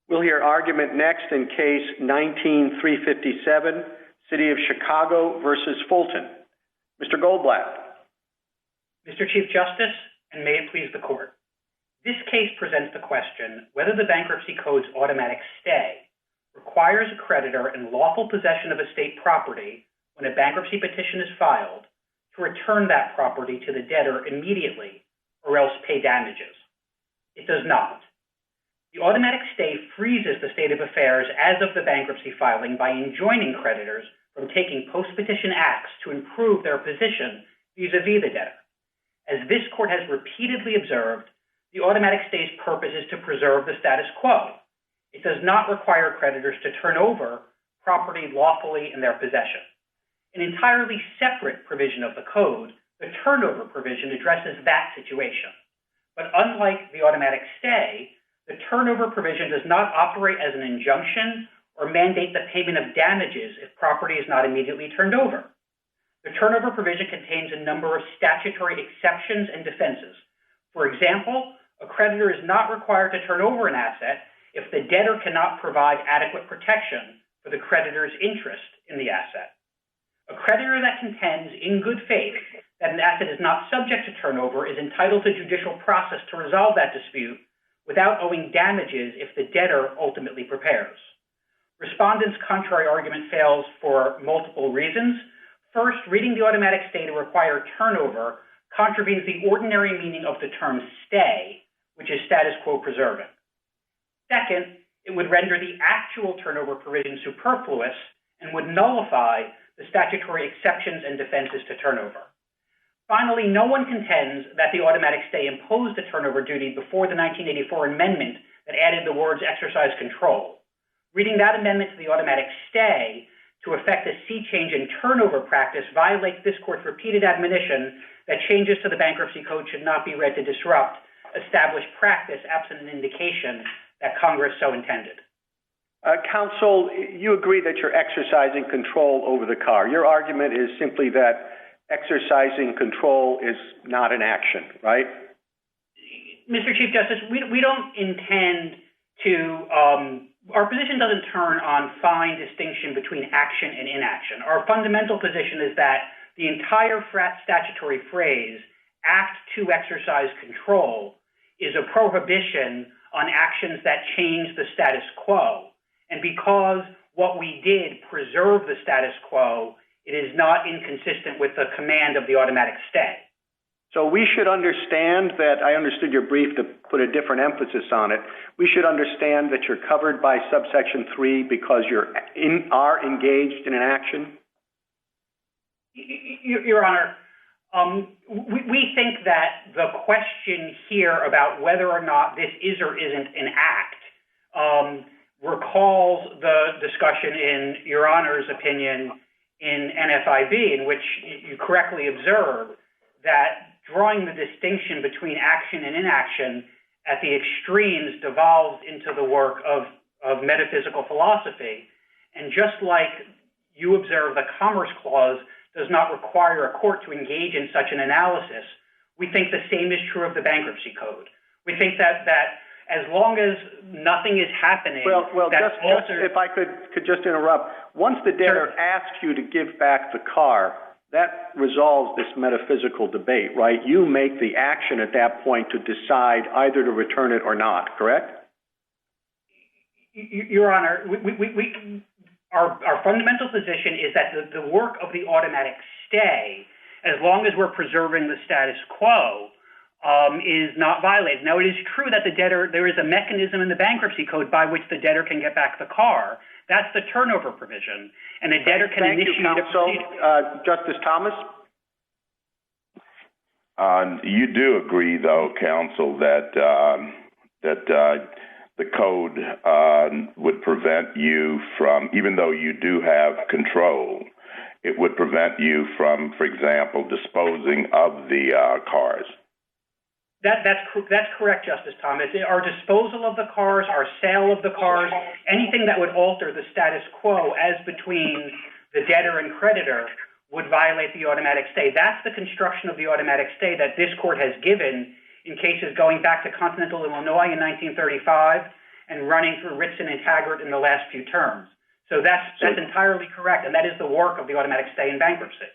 We'll hear argument next in case 19-357, City of Chicago versus Fulton. Mr. Goldblatt. Mr. Chief Justice, and may it please the Court. This case presents the question whether the Bankruptcy Code's automatic stay requires a creditor in lawful possession of a state property when a bankruptcy petition is filed to return that property to the debtor immediately or else pay damages. It does not. The automatic stay freezes the state of affairs as of the bankruptcy filing by enjoining creditors from taking post-petition acts to improve their position vis-a-vis the debtor. As this Court has repeatedly observed, the automatic stay's purpose is to preserve the status quo. It does not require creditors to turn over property lawfully in their possession. An entirely separate provision of the Code, the turnover provision, addresses that situation. But unlike the automatic stay, the turnover provision does not operate as an injunction or mandate the payment of damages if property is not immediately turned over. The turnover provision contains a number of statutory exceptions and defenses. For example, a creditor is not required to turn over an asset if the debtor cannot provide adequate protection for the creditor's interest in the asset. A creditor that contends in good faith that an asset is not subject to turnover is entitled to judicial process to resolve that dispute without owing damages if the debtor ultimately prepares. Respondents' contrary argument fails for multiple reasons. First, reading the automatic stay to require turnover contravenes the ordinary meaning of the term stay, which is status quo preserving. Second, it would render the actual turnover provision superfluous and would nullify the statutory exceptions and defenses to turnover. Finally, no one contends that the automatic stay imposed a turnover duty before the 1984 amendment that added the words exercise control. Reading that amendment to the automatic stay to effect a sea change in turnover practice violates this Court's repeated admonition that changes to the Bankruptcy Code should not be read to disrupt established practice absent an indication that Congress so intended. Counsel, you agree that you're exercising control over the car. Your argument is simply that exercising control is not an action, right? Mr. Chief Justice, we don't intend to, our position doesn't turn on fine distinction between action and inaction. Our fundamental position is that the entire statutory phrase, act to exercise control, is a prohibition on actions that change the status quo. And because what we did preserve the status quo, it is not inconsistent with the command of the automatic stay. So we should understand that, I understood your brief to put a different emphasis on it, we should understand that you're covered by subsection 3 because you are engaged in an action? Your Honor, we think that the question here about whether or not this is or isn't an act recalls the discussion in Your Honor's opinion in NFIB, in which you correctly observe that drawing the distinction between action and inaction at the extremes devolves into the work of metaphysical philosophy. And just like you observe the Commerce Clause does not require a court to engage in such an analysis, we think the same is true of the Bankruptcy Code. We think that as long as nothing is happening... Well, just if I could just interrupt. Once the debtor asks you to give back the car, that resolves this metaphysical debate, right? You make the action at that point to decide either to return it or not, correct? Your Honor, our fundamental position is that the work of the automatic stay, as long as we're preserving the status quo, is not violated. Now, it is true that there is a mechanism in the Bankruptcy Code by which the debtor can get back the car. That's the turnover provision, and the debtor can initiate a proceeding. Justice Thomas? You do agree, though, counsel, that the code would prevent you from, even though you do have control, it would prevent you from, for example, disposing of the cars. That's correct, Justice Thomas. Our disposal of the cars, our sale of the cars, anything that would alter the status quo as between the debtor and creditor would violate the automatic stay. That's the construction of the automatic stay that this court has given in cases going back to Continental Illinois in 1935 and running through Ritson and Taggart in the last few terms. So that's entirely correct, and that is the work of the automatic stay in bankruptcy.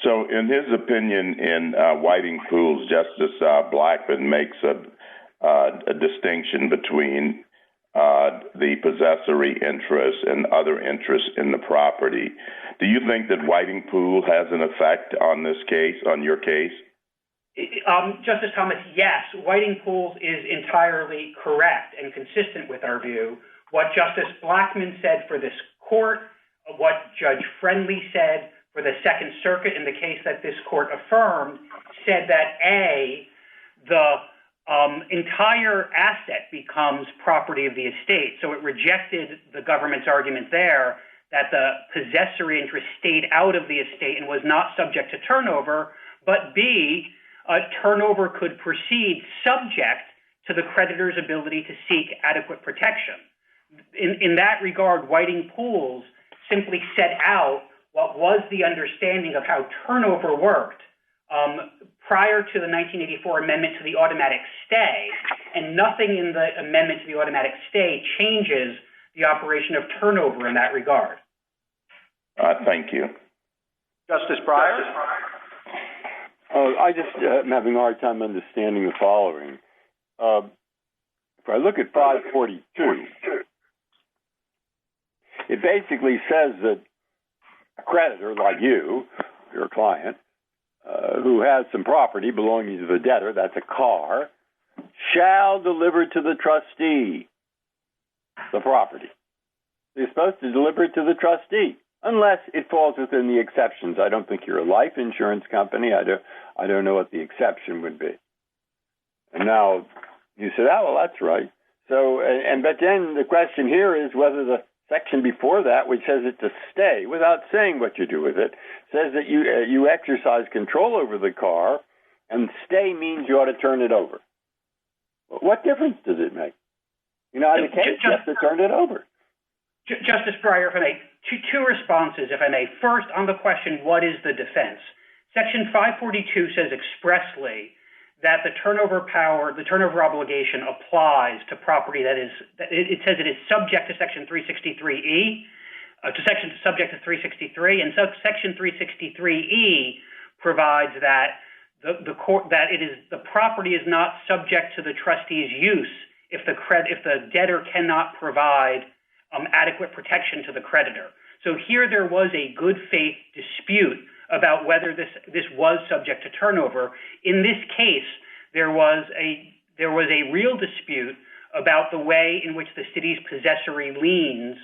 So in his opinion, in Whiting Pools, Justice Blackmun makes a distinction between the possessory interest and other interests in the property. Do you think that Whiting Pool has an effect on this case, on your case? Justice Thomas, yes. Whiting Pools is entirely correct and consistent with our view. What Justice Blackmun said for this court, what Judge Friendly said for the Second Circuit in the case that this court affirmed, said that the entire asset becomes property of the estate. So it rejected the government's argument there that the possessory interest stayed out of the estate and was not subject to turnover, but B, turnover could proceed subject to the creditor's ability to seek adequate protection. In that regard, Whiting Pools simply set out what was the understanding of how turnover worked prior to the 1984 amendment to the automatic stay, and nothing in the amendment to the automatic stay changes the operation of turnover in that regard. Thank you. Justice Breyer? I just am having a hard time understanding the following. If I look at 542, it basically says that a creditor like you, your client, who has some property belonging to the debtor, that's a car, shall deliver to the trustee the property. They're supposed to deliver it to the trustee, unless it falls within the exceptions. I don't think you're a life insurance company. I don't know what the exception would be. And now you said, oh, well, that's right. So, but then the question here is whether the section before that, which says it's a stay, without saying what you do with it, says that you exercise control over the car, and stay means you ought to turn it over. What difference does it make? You know, in the case, you have to turn it over. Justice Breyer, if I may, two responses, if I may. First, on the question, what is the defense? Section 542 says expressly that the turnover obligation applies to property that is, it says it is subject to Section 363E, subject to 363, and Section 363E provides that the property is not subject to the trustee's use if the debtor cannot provide adequate protection to the creditor. So here there was a good faith dispute about whether this was subject to turnover. In this case, there was a real dispute about the way in which the city's possessory liens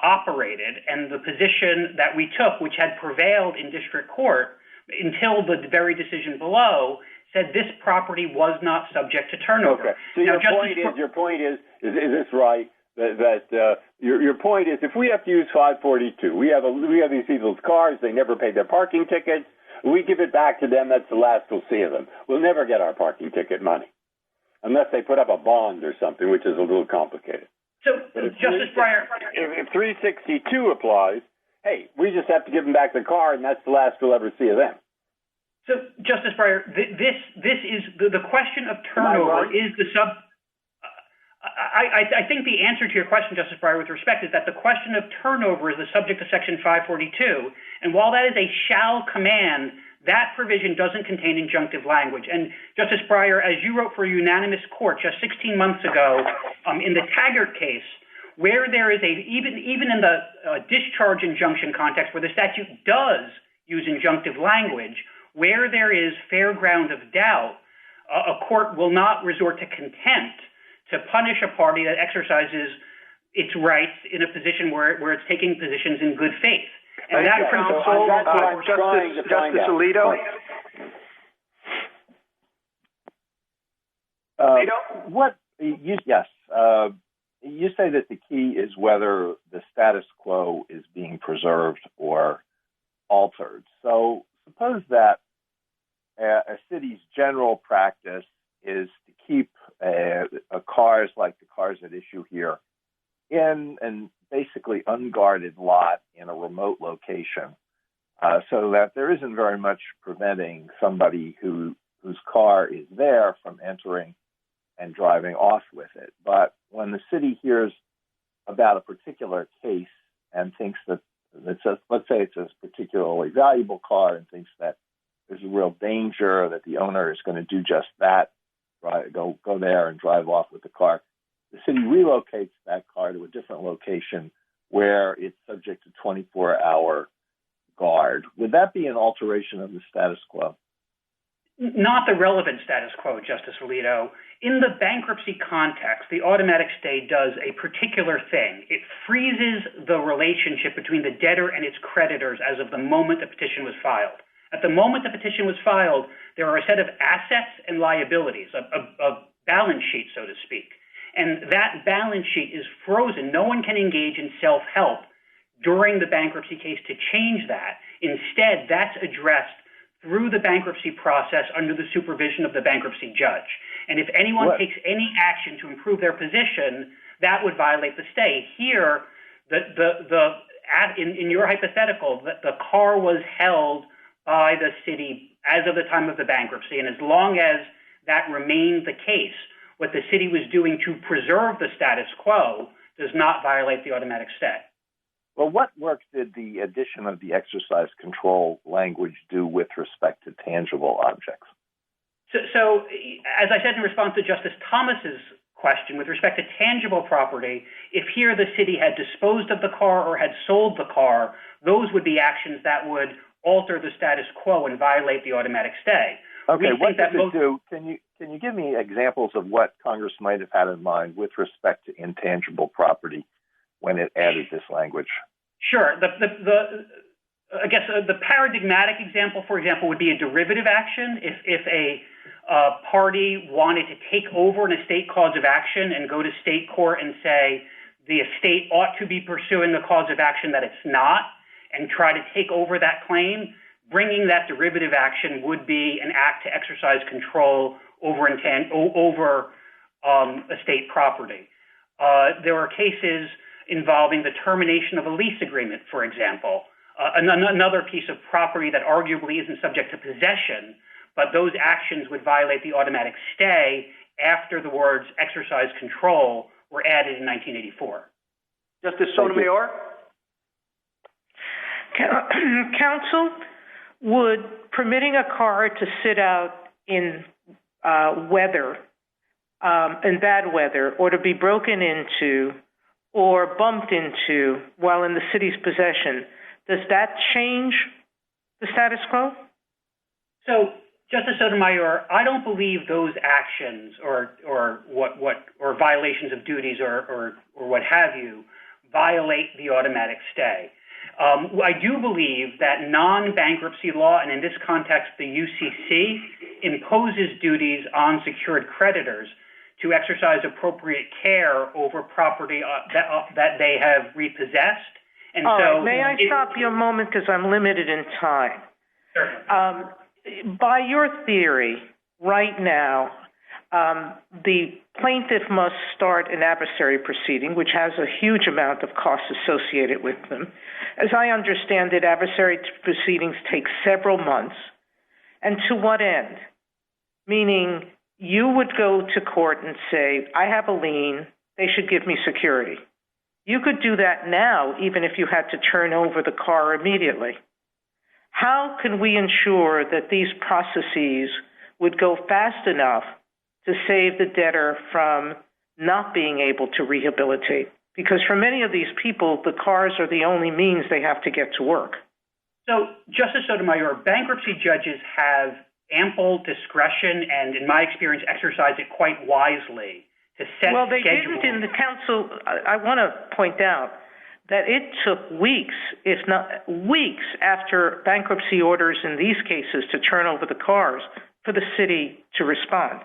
operated, and the position that we took, which had prevailed in district court until the very decision below, said this property was not subject to turnover. Okay. So now, your point is this right? That your point is, if we have to use 542, we have these people's cars, they never pay their parking tickets, we give it back to them, that's the last we'll see of them. We'll never get our parking ticket money, unless they put up a bond or something, which is a little complicated. So, Justice Breyer, if 362 applies, hey, we just have to give them back the car, and that's the last we'll ever see of them. So, Justice Breyer, this is the question of turnover is the sub. I think the answer to your question, Justice Breyer, with respect, is that the question of turnover is the subject of Section 542, and while that is a shall command, that provision doesn't contain injunctive language. And Justice Breyer, as you wrote for a unanimous court just 16 months ago in the Taggart case, where there is even in the discharge injunction context, where the statute does use injunctive language, where there is fair ground of doubt, a court will not resort to contempt to punish a party that exercises its rights in a position where it's taking positions in good faith. And that principle, Justice Alito. You say that the key is whether the status quo is being preserved or altered. So suppose that a city's general practice is to keep cars like the cars at issue here in an basically unguarded lot in a remote location, so that there isn't very much preventing somebody whose car is there from entering and driving off with it. But when the city hears about a particular case and thinks that let's say it's a particularly valuable car and thinks that there's a real danger that the owner is going to do just that, go there and drive off with the car, the city relocates that car to a different location where it's subject to 24-hour guard. Would that be an alteration of the status quo? Not the relevant status quo, Justice Alito. In the bankruptcy context, the automatic stay does a particular thing. It freezes the relationship between the debtor and its creditors as of the moment the petition was filed. At the moment the petition was filed, there are a set of assets and liabilities, a balance sheet, so to speak. And that balance sheet is frozen. No one can engage in self-help during the bankruptcy case to change that. Instead, that's addressed through the bankruptcy process under the supervision of the bankruptcy judge. And if anyone takes any action to improve their position, that would violate the stay. Here, in your hypothetical, the car was held by the city as of the time of the bankruptcy. And as long as that remained the case, what the city was doing to preserve the status quo does not violate the automatic stay. Well, what work did the addition of the exercise control language do with respect to tangible objects? So as I said in response to Justice Thomas's question, with respect to tangible property, if here the city had disposed of the car or had sold the car, those would be actions that would alter the status quo and violate the automatic stay. Okay, what does it do? Can you give me examples of what Congress might have had in mind with respect to intangible property when it added this language? Sure. I guess the paradigmatic example, for example, would be a derivative action. If a party wanted to take over an estate cause of action and go to state court and say the estate ought to be pursuing the cause of action that it's not and try to take over that claim, bringing that derivative action would be an act to exercise control over estate property. There are cases involving the termination of a lease agreement, for example, another piece of property that arguably isn't subject to possession, but those actions would violate the automatic stay after the words exercise control were added in 1984. Justice Sotomayor? Counsel, would permitting a car to sit out in bad weather, or to be broken into or bumped into while in the city's possession, does that change the status quo? So, Justice Sotomayor, I don't believe those actions or violations of duties or what have you violate the automatic stay. I do believe that non-bankruptcy law, and in this context the U.C.C., imposes duties on secured creditors to exercise appropriate care over property that they have repossessed. And all so, right. May I stop you a moment because I'm limited in time? Certainly. By your theory, right now, the plaintiff must start an adversary proceeding, which has a huge amount of costs associated with them. As I understand it, adversary proceedings take several months. And to what end? Meaning, you would go to court and say, I have a lien, they should give me security. You could do that now, even if you had to turn over the car immediately. How can we ensure that these processes would go fast enough to save the debtor from not being able to rehabilitate? Because for many of these people, the cars are the only means they have to get to work. So, Justice Sotomayor, bankruptcy judges have ample discretion and, in my experience, exercise it quite wisely to set Well, they schedules. didn't in the council. I want to point out that it took weeks, if not weeks, after bankruptcy orders in these cases to turn over the cars for the city to respond.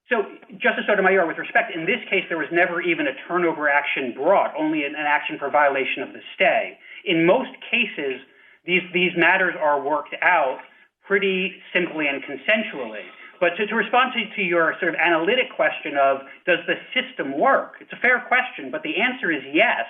So, Justice Sotomayor, with respect, in this case, there was never even a turnover action brought, only an action for violation of the stay. In most cases, these matters are worked out pretty simply and consensually. But to respond to your sort of analytic question of, does the system work? It's a fair question, but the answer is yes.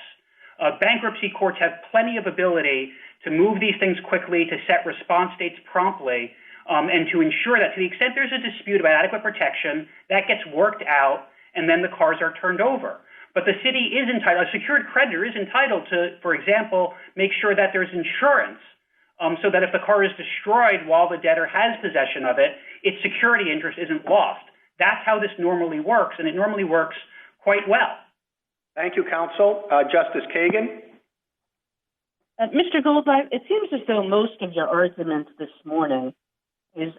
Bankruptcy courts have plenty of ability to move these things quickly, to set response dates promptly. and to ensure that to the extent there's a dispute about adequate protection, that gets worked out, and then the cars are turned over. But the city is entitled, a secured creditor is entitled to, for example, make sure that there's insurance so that if the car is destroyed while the debtor has possession of it, its security interest isn't lost. That's how this normally works, and it normally works quite well. Thank you, counsel. Justice Kagan? Mr. Goldblatt, it seems as though most of your argument this morning is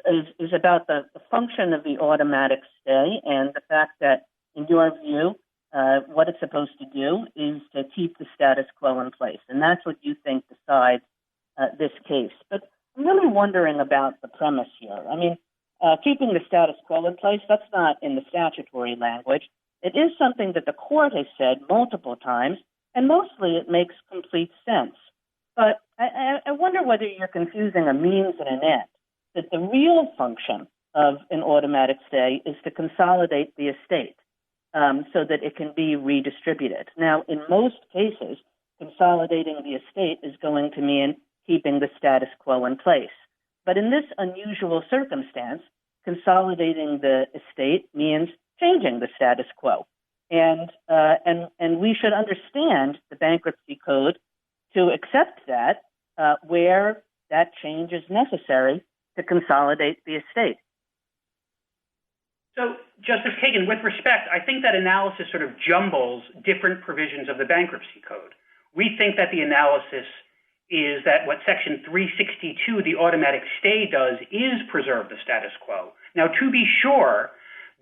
about the function of the automatic stay and the fact that, in your view, what it's supposed to do is to keep the status quo in place. And that's what you think decides this case. But I'm really wondering about the premise here. I mean, keeping the status quo in place, that's not in the statutory language. It is something that the court has said multiple times, and mostly it makes complete sense. But I wonder whether you're confusing a means and an end, that the real function of an automatic stay is to consolidate the estate so that it can be redistributed. Now, in most cases, consolidating the estate is going to mean keeping the status quo in place. But in this unusual circumstance, consolidating the estate means changing the status quo. And we should understand the Bankruptcy Code to accept that where that change is necessary to consolidate the estate. So, Justice Kagan, with respect, I think that analysis sort of jumbles different provisions of the Bankruptcy Code. We think that the analysis is that what Section 362, the automatic stay, does is preserve the status quo. Now, to be sure,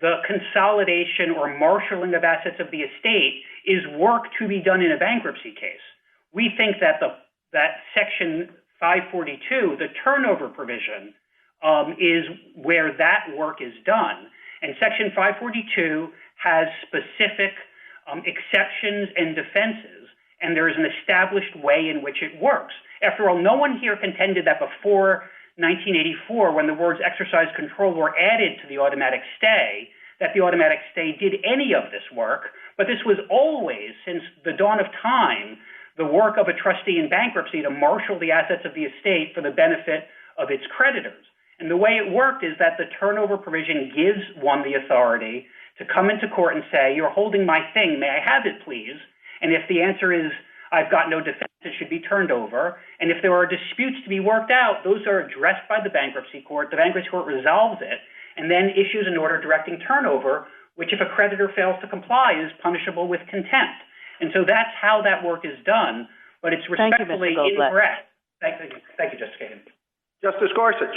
the consolidation or marshaling of assets of the estate is work to be done in a bankruptcy case. We think that that Section 542, the turnover provision, is where that work is done. And Section 542 has specific exceptions and defenses, and there is an established way in which it works. After all, no one here contended that before 1984, when the words exercise control were added to the automatic stay, that the automatic stay did any of this work, but this was always, since the dawn of time, the work of a trustee in bankruptcy to marshal the assets of the estate for the benefit of its creditors. And the way it worked is that the turnover provision gives one the authority to come into court and say, you're holding my thing, may I have it, please? And if the answer is, I've got no defense, it should be turned over. And if there are disputes to be worked out, those are addressed by the bankruptcy court. The bankruptcy court resolves it and then issues an order directing turnover, which if a creditor fails to comply is punishable with contempt. And so that's how that work is done, but it's respectfully incorrect. Thank you, Justice Kagan. Justice Gorsuch.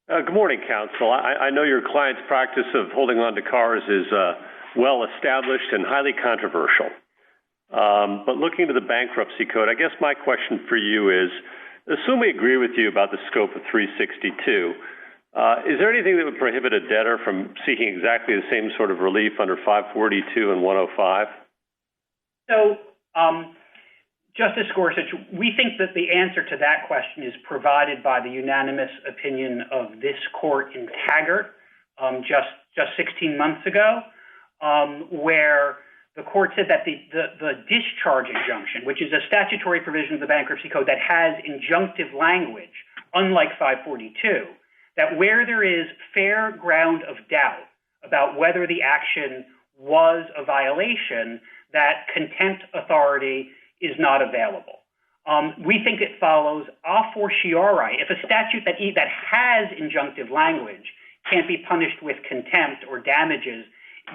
Good morning, counsel. I know your client's practice of holding on to cars is well established and highly controversial. But looking to the Bankruptcy Code, I guess my question for you is, assume we agree with you about the scope of 362, is there anything that would prohibit a debtor from seeking exactly the same sort of relief under 542 and 105? So, Justice Gorsuch, we think that the answer to that question is provided by the unanimous opinion of this court in Taggart just 16 months ago, where the court said that the discharge injunction, which is a statutory provision of the Bankruptcy Code that has injunctive language, unlike 542, that where there is fair ground of doubt about whether the action was a violation, that contempt authority is not available. We think it follows a fortiori. If a statute that has injunctive language can't be punished with contempt or damages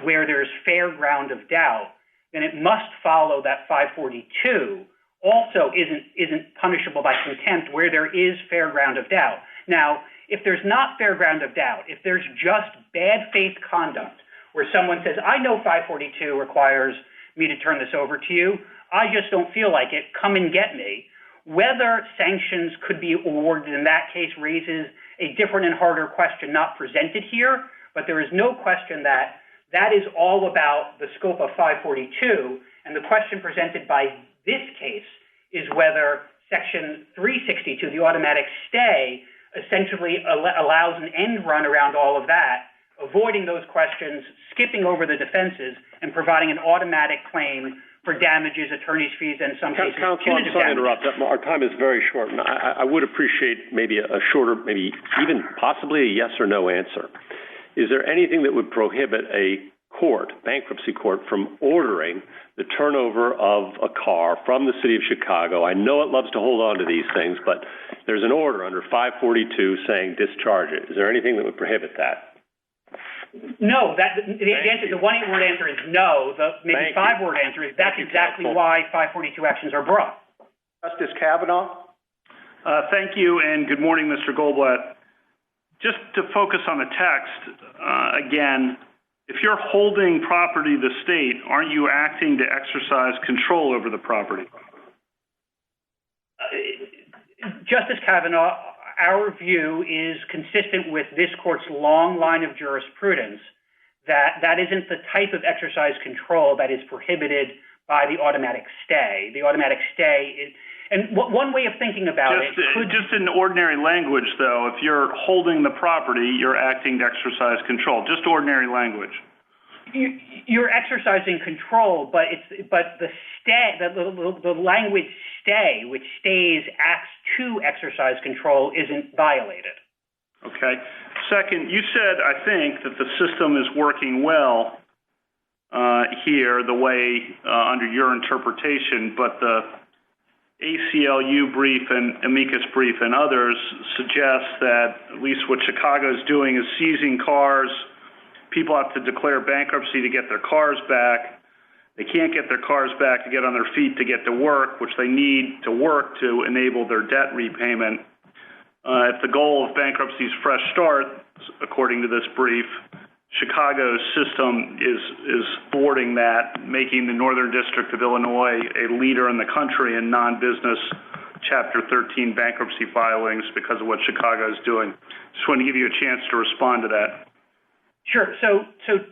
where there's fair ground of doubt, then it must follow that 542 also isn't punishable by contempt where there is fair ground of doubt. Now, if there's not fair ground of doubt, if there's just bad faith conduct where someone says, I know 542 requires me to turn this over to you, I just don't feel like it, come and get me, whether sanctions could be awarded in that case raises a different and harder question not presented here, but there is no question that that is all about the scope of 542, and the question presented by this case is whether Section 362, the automatic stay, essentially allows an end run around all of that, avoiding those questions, skipping over the defenses, and providing an automatic claim for damages, attorney's fees, and in some cases Counsel, I'm sorry to interrupt. Our time is very short, and I would appreciate maybe a shorter, maybe even possibly a yes or no answer. Is there anything that would prohibit a court, bankruptcy court, from ordering the turnover of a car from the city of Chicago? I know it loves to hold on to these things, but there's an order under 542 saying discharge it. Is there anything that would prohibit that? No, the one-word answer is no. The maybe five-word answer is that's exactly why 542 actions are brought. Justice Kavanaugh? Thank you, and good morning, Mr. Goldblatt. Just to focus on the text, again, if you're holding property of the state, aren't you acting to exercise control over the property? Justice Kavanaugh, our view is consistent with this court's long line of jurisprudence that isn't the type of exercise control that is prohibited by the automatic stay. The automatic stay is, and one way of thinking about it could... Just in ordinary language, though, if you're holding the property, you're acting to exercise control. Just ordinary language. You're exercising control, but the language stay, which stays acts to exercise control, isn't violated. Okay. Second, you said, I think, that the system is working well here, the way under your interpretation, but the ACLU brief and amicus brief and others suggest that at least what Chicago is doing is seizing cars. People have to declare bankruptcy to get their cars back. They can't get their cars back to get on their feet to get to work, which they need to work to enable their debt repayment. If the goal of bankruptcy is fresh start, according to this brief, Chicago's system is thwarting that, making the Northern District of Illinois a leader in the country in non-business Chapter 13 bankruptcy filings because of what Chicago is doing. Just want to give you a chance to respond to that. Sure. So 2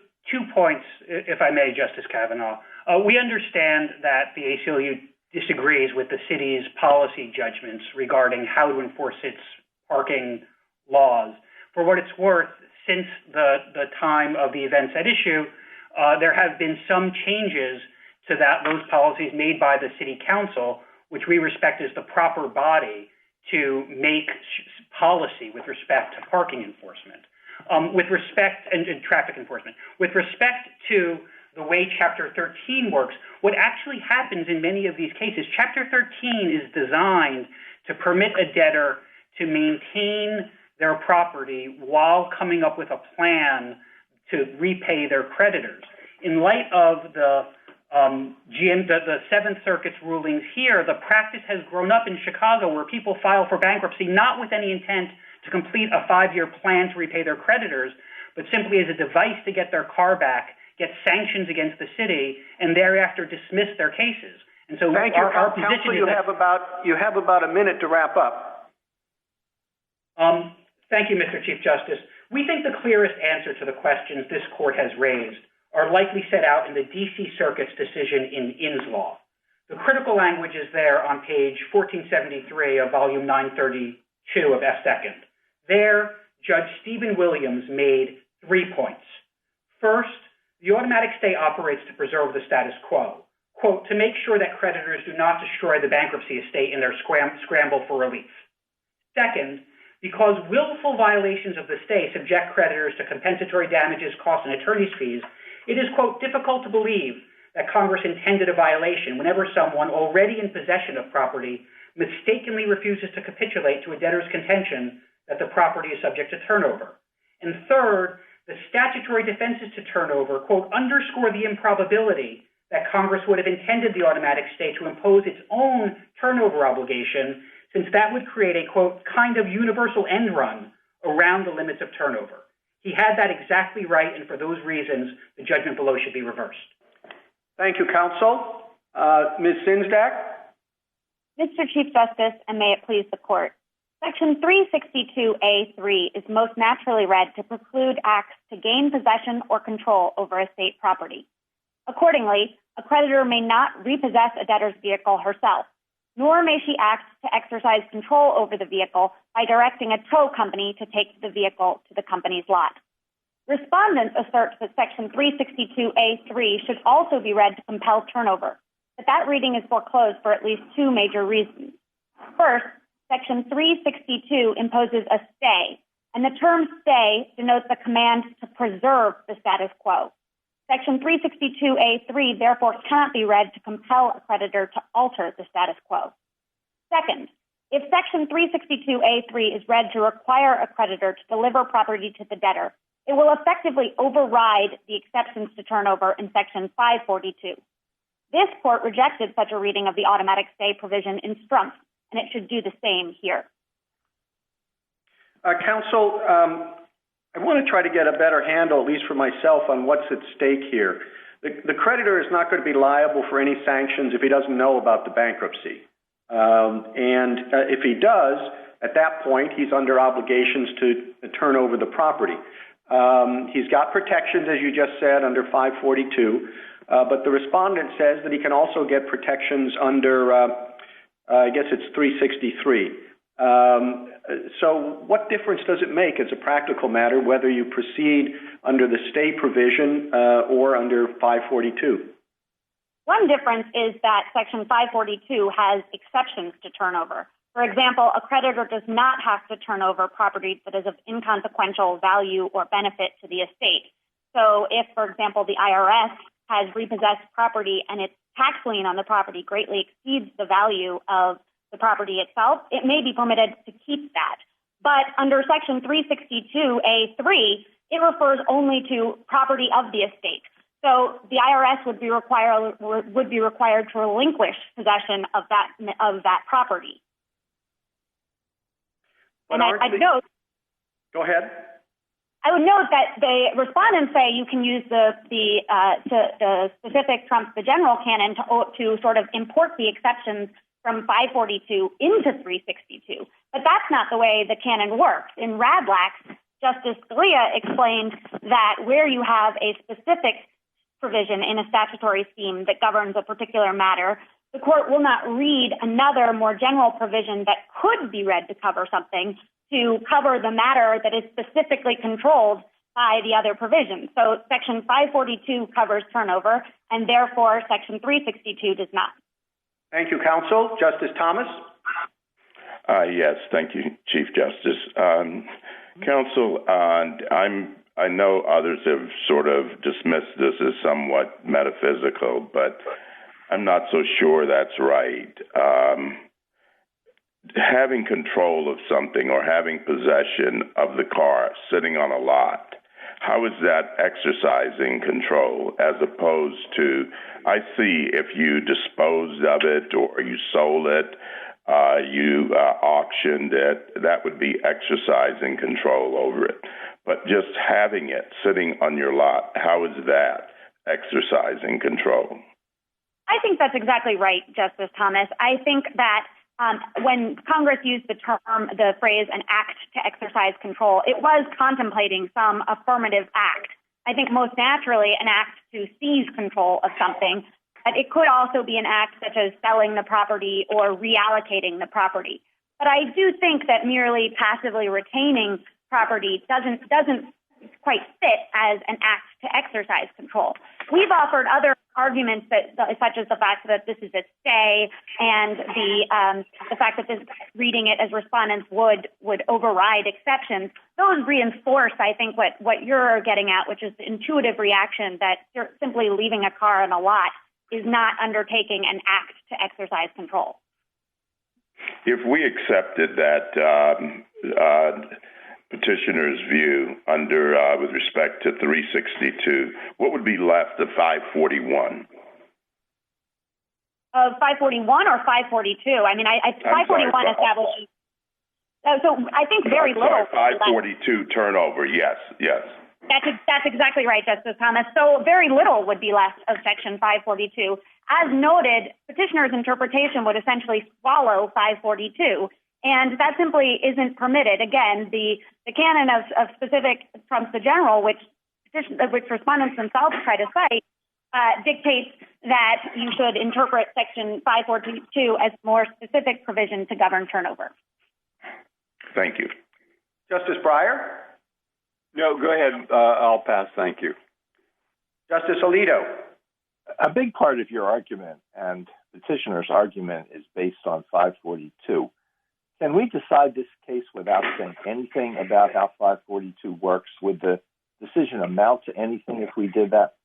points, if I may, Justice Kavanaugh. We understand that the ACLU disagrees with the city's policy judgments regarding how to enforce its parking laws. For what it's worth, since the time of the events at issue, there have been some changes to those policies made by the city council, which we respect as the proper body to make policy with respect to parking enforcement. With respect and traffic enforcement. With respect to the way Chapter 13 works, what actually happens in many of these cases, Chapter 13 is designed to permit a debtor to maintain their property while coming up with a plan to repay their creditors. In light of the Seventh Circuit's rulings here, the practice has grown up in Chicago where people file for bankruptcy not with any intent to complete a 5-year plan to repay their creditors, but simply as a device to get their car back, get sanctions against the city, and thereafter dismiss their cases. And so Thank our you, position you is have about a minute to wrap up. Thank you, Mr. Chief Justice. We think the clearest answer to the questions this court has raised are likely set out in the D.C. Circuit's decision in Inslaw. The critical language is there on page 1473 of volume 932 of F. Second. There, Judge Stephen Williams made 3 points. First, the automatic stay operates to preserve the status quo, quote, to make sure that creditors do not destroy the bankruptcy estate in their scramble for relief. Second, because willful violations of the stay subject creditors to compensatory damages, costs, and attorney's fees, it is, quote, difficult to believe that Congress intended a violation whenever someone already in possession of property mistakenly refuses to capitulate to a debtor's contention that the property is subject to turnover. And third, the statutory defenses to turnover, quote, underscore the improbability that Congress would have intended the automatic stay to impose its own turnover obligation, since that would create a, quote, kind of universal end run around the limits of turnover. He had that exactly right, and for those reasons, the judgment below should be reversed. Thank you, counsel. Ms. Sinsdak? Mr. Chief Justice, and may it please the court. Section 362A.3 is most naturally read to preclude acts to gain possession or control over a state property. Accordingly, a creditor may not repossess a debtor's vehicle herself, nor may she act to exercise control over the vehicle by directing a tow company to take the vehicle to the company's lot. Respondents assert that Section 362A.3 should also be read to compel turnover. but that reading is foreclosed for at least two major reasons. First, Section 362 imposes a stay, and the term stay denotes a command to preserve the status quo. Section 362A3 therefore cannot be read to compel a creditor to alter the status quo. Second, if Section 362A3 is read to require a creditor to deliver property to the debtor, it will effectively override the exceptions to turnover in Section 542. This court rejected such a reading of the automatic stay provision in Strump, and it should do the same here. Counsel, I want to try to get a better handle, at least for myself, on what's at stake here. The creditor is not going to be liable for any sanctions if he doesn't know about the bankruptcy. And if he does, at that point, he's under obligations to turn over the property. He's got protections, as you just said, under 542, but the respondent says that he can also get protections under, I guess it's 363. So what difference does it make as a practical matter whether you proceed under the stay provision or under 542? One difference is that Section 542 has exceptions to turnover. For example, a creditor does not have to turn over property that is of inconsequential value or benefit to the estate. So if, for example, the IRS has repossessed property and its tax lien on the property greatly exceeds the value of the property itself, it may be permitted to keep that. But under Section 362A3, it refers only to property of the estate. So the IRS would be required to relinquish possession of that property. But and I'd note. Go ahead. I would note that the respondents say you can use the specific trumps the general canon to sort of import the exceptions from 542 into 362. But that's not the way the canon works. In Radlax, Justice Scalia explained that where you have a specific provision in a statutory scheme that governs a particular matter, the court will not read another more general provision that could be read to cover something to cover the matter that is specifically controlled by the other provisions. So Section 542 covers turnover, and therefore Section 362 does not. Thank you, counsel. Justice Thomas? Yes, thank you, Chief Justice. Counsel, I know others have sort of dismissed this as somewhat metaphysical, but I'm not so sure that's right. Having control of something or having possession of the car sitting on a lot, how is that exercising control as opposed to, I see if you disposed of it or you sold it, you auctioned it, that would be exercising control over it. But just having it sitting on your lot, how is that exercising control? I think that's exactly right, Justice Thomas. I think that when Congress used the phrase an act to exercise control, it was contemplating some affirmative act. I think most naturally an act to seize control of something, but it could also be an act such as selling the property or reallocating the property. But I do think that merely passively retaining property doesn't quite fit as an act to exercise control. We've offered other arguments such as the fact that this is a stay and the fact that this reading it as respondents would override exceptions. Those reinforce, I think, what you're getting at, which is the intuitive reaction that simply leaving a car in a lot is not undertaking an act to exercise control. If we accepted that petitioner's view under with respect to 362, what would be left of 541? Of 541 or 542? I mean, 541 establishes. So I think very little. 542 turnover. Yes. That's exactly right, Justice Thomas. So very little would be left of Section 542. As noted, petitioner's interpretation would essentially swallow 542. And that simply isn't permitted. Again, the canon of specific trumps the general, which respondents themselves try to cite, dictates that you should interpret Section 542 as more specific provision to govern turnover. Thank you. Justice Breyer? No, go ahead. I'll pass. Thank you. Justice Alito? A big part of your argument and petitioner's argument is based on 542. Can we decide this case without saying anything about how 542 works? Would the decision amount to anything if we did that?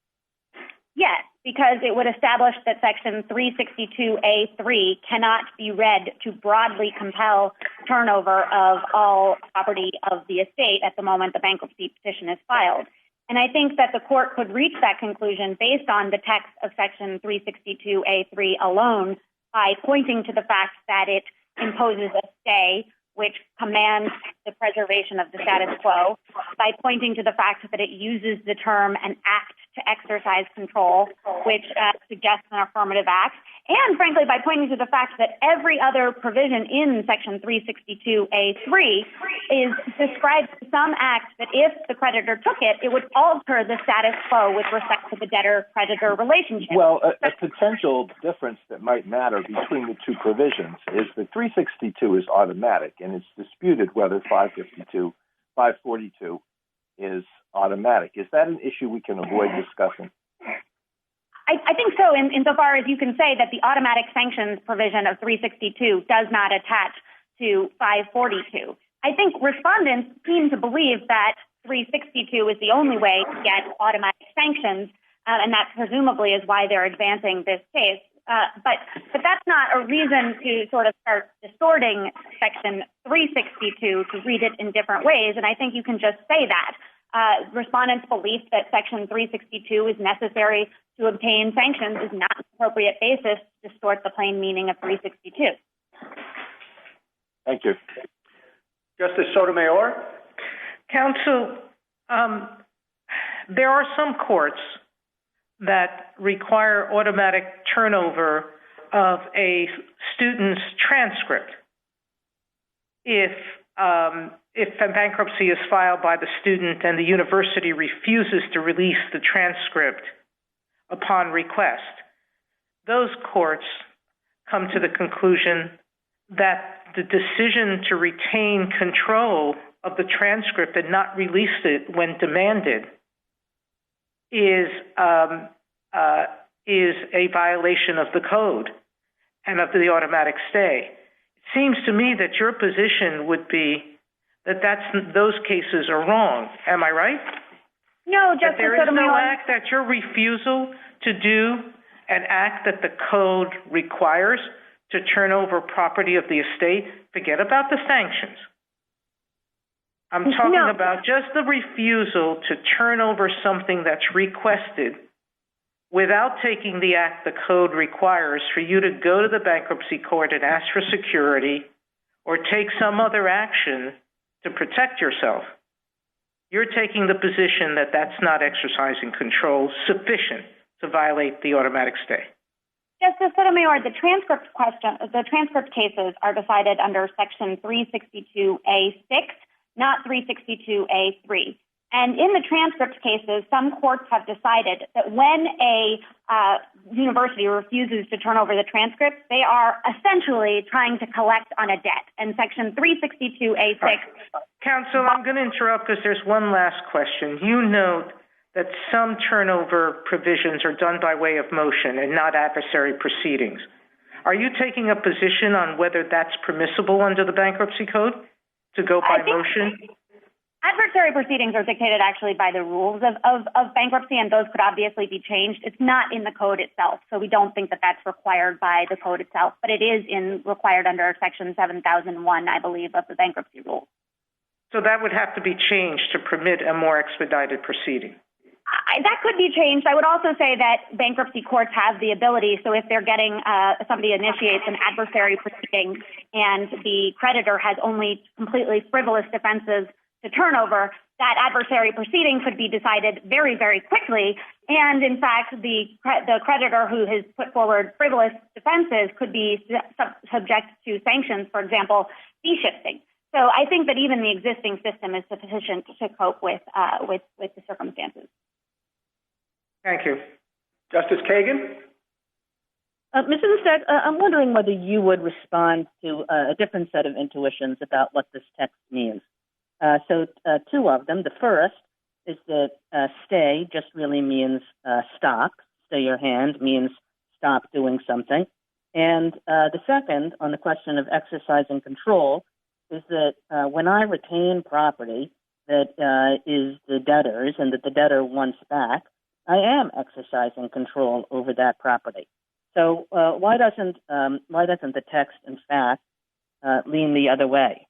Yes, because it would establish that Section 362A3 cannot be read to broadly compel turnover of all property of the estate at the moment the bankruptcy petition is filed. And I think that the court could reach that conclusion based on the text of Section 362A3 alone by pointing to the fact that it imposes a stay which commands the preservation of the status quo, by pointing to the fact that it uses the term an act to exercise control, which suggests an affirmative act, and frankly by pointing to the fact that every other provision in Section 362A3 is described as some act that if the creditor took it, it would alter the status quo with respect to the debtor-creditor relationship. Well, a potential difference that might matter between the two provisions is that 362 is automatic, and it's disputed whether 542 is automatic. Is that an issue we can avoid discussing? I think so, insofar as you can say that the automatic sanctions provision of 362 does not attach to 542. I think respondents seem to believe that 362 is the only way to get automatic sanctions, and that presumably is why they're advancing this case. But that's not a reason to sort of start distorting Section 362 to read it in different ways, and I think you can just say that. Respondents' belief that Section 362 is necessary to obtain sanctions is not an appropriate basis to distort the plain meaning of 362. Thank you. Justice Sotomayor? Counsel, there are some courts that require automatic turnover of a student's transcript if a bankruptcy is filed by the student and the university refuses to release the transcript upon request. Those courts come to the conclusion that the decision to retain control of the transcript and not release it when demanded is a violation of the code and of the automatic stay. It seems to me that your position would be that those cases are wrong. Am I right? No, Justice Sotomayor. There is no act that your refusal to do an act that the code requires to turn over property of the estate. Forget about the sanctions. I'm talking about just the refusal to turn over something that's requested without taking the act the code requires for you to go to the bankruptcy court and ask for security or take some other action to protect yourself. You're taking the position that that's not exercising control sufficient to violate the automatic stay. Justice Sotomayor, the transcript cases are decided under Section 362A6, not 362A3. And in the transcript cases, some courts have decided that when a university refuses to turn over the transcript, they are essentially trying to collect on a debt. And Section 362A6... Right. Counsel, I'm going to interrupt because there's one last question. You note that some turnover provisions are done by way of motion and not adversary proceedings. Are you taking a position on whether that's permissible under the Bankruptcy Code to go by motion? Adversary proceedings are dictated actually by the rules of bankruptcy, and those could obviously be changed. It's not in the code itself, so we don't think that that's required by the code itself, but it is required under Section 7001, I believe, of the bankruptcy rules. So that would have to be changed to permit a more expedited proceeding. That could be changed. I would also say that bankruptcy courts have the ability, so if they're getting somebody initiates an adversary proceeding and the creditor has only completely frivolous defenses to turnover, that adversary proceeding could be decided very, very quickly. And in fact, the creditor who has put forward frivolous defenses could be subject to sanctions, for example, fee shifting. So I think that even the existing system is sufficient to cope with the circumstances. Thank you. Justice Kagan? Mr. Listad, I'm wondering whether you would respond to a different set of intuitions about what this text means. So two of them. The first is that stay just really means stop stay your hand means stop doing something. And the second, on the question of exercising control, is that when I retain property that is the debtor's and that the debtor wants back, I am exercising control over that property. So why doesn't the text, in fact, lean the other way?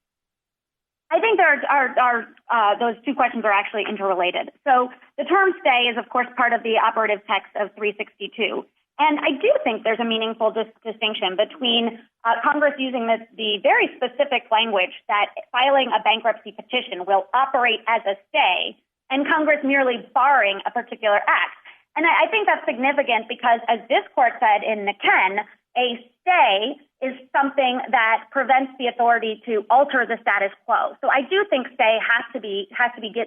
I think there are those two questions are actually interrelated. So the term stay is, of course, part of the operative text of 362. And I do think there's a meaningful distinction between Congress using the very specific language that filing a bankruptcy petition will operate as a stay and Congress merely barring a particular act. And I think that's significant because, as this court said in McKen, a stay is something that prevents the authority to alter the status quo. So I do think stay has to be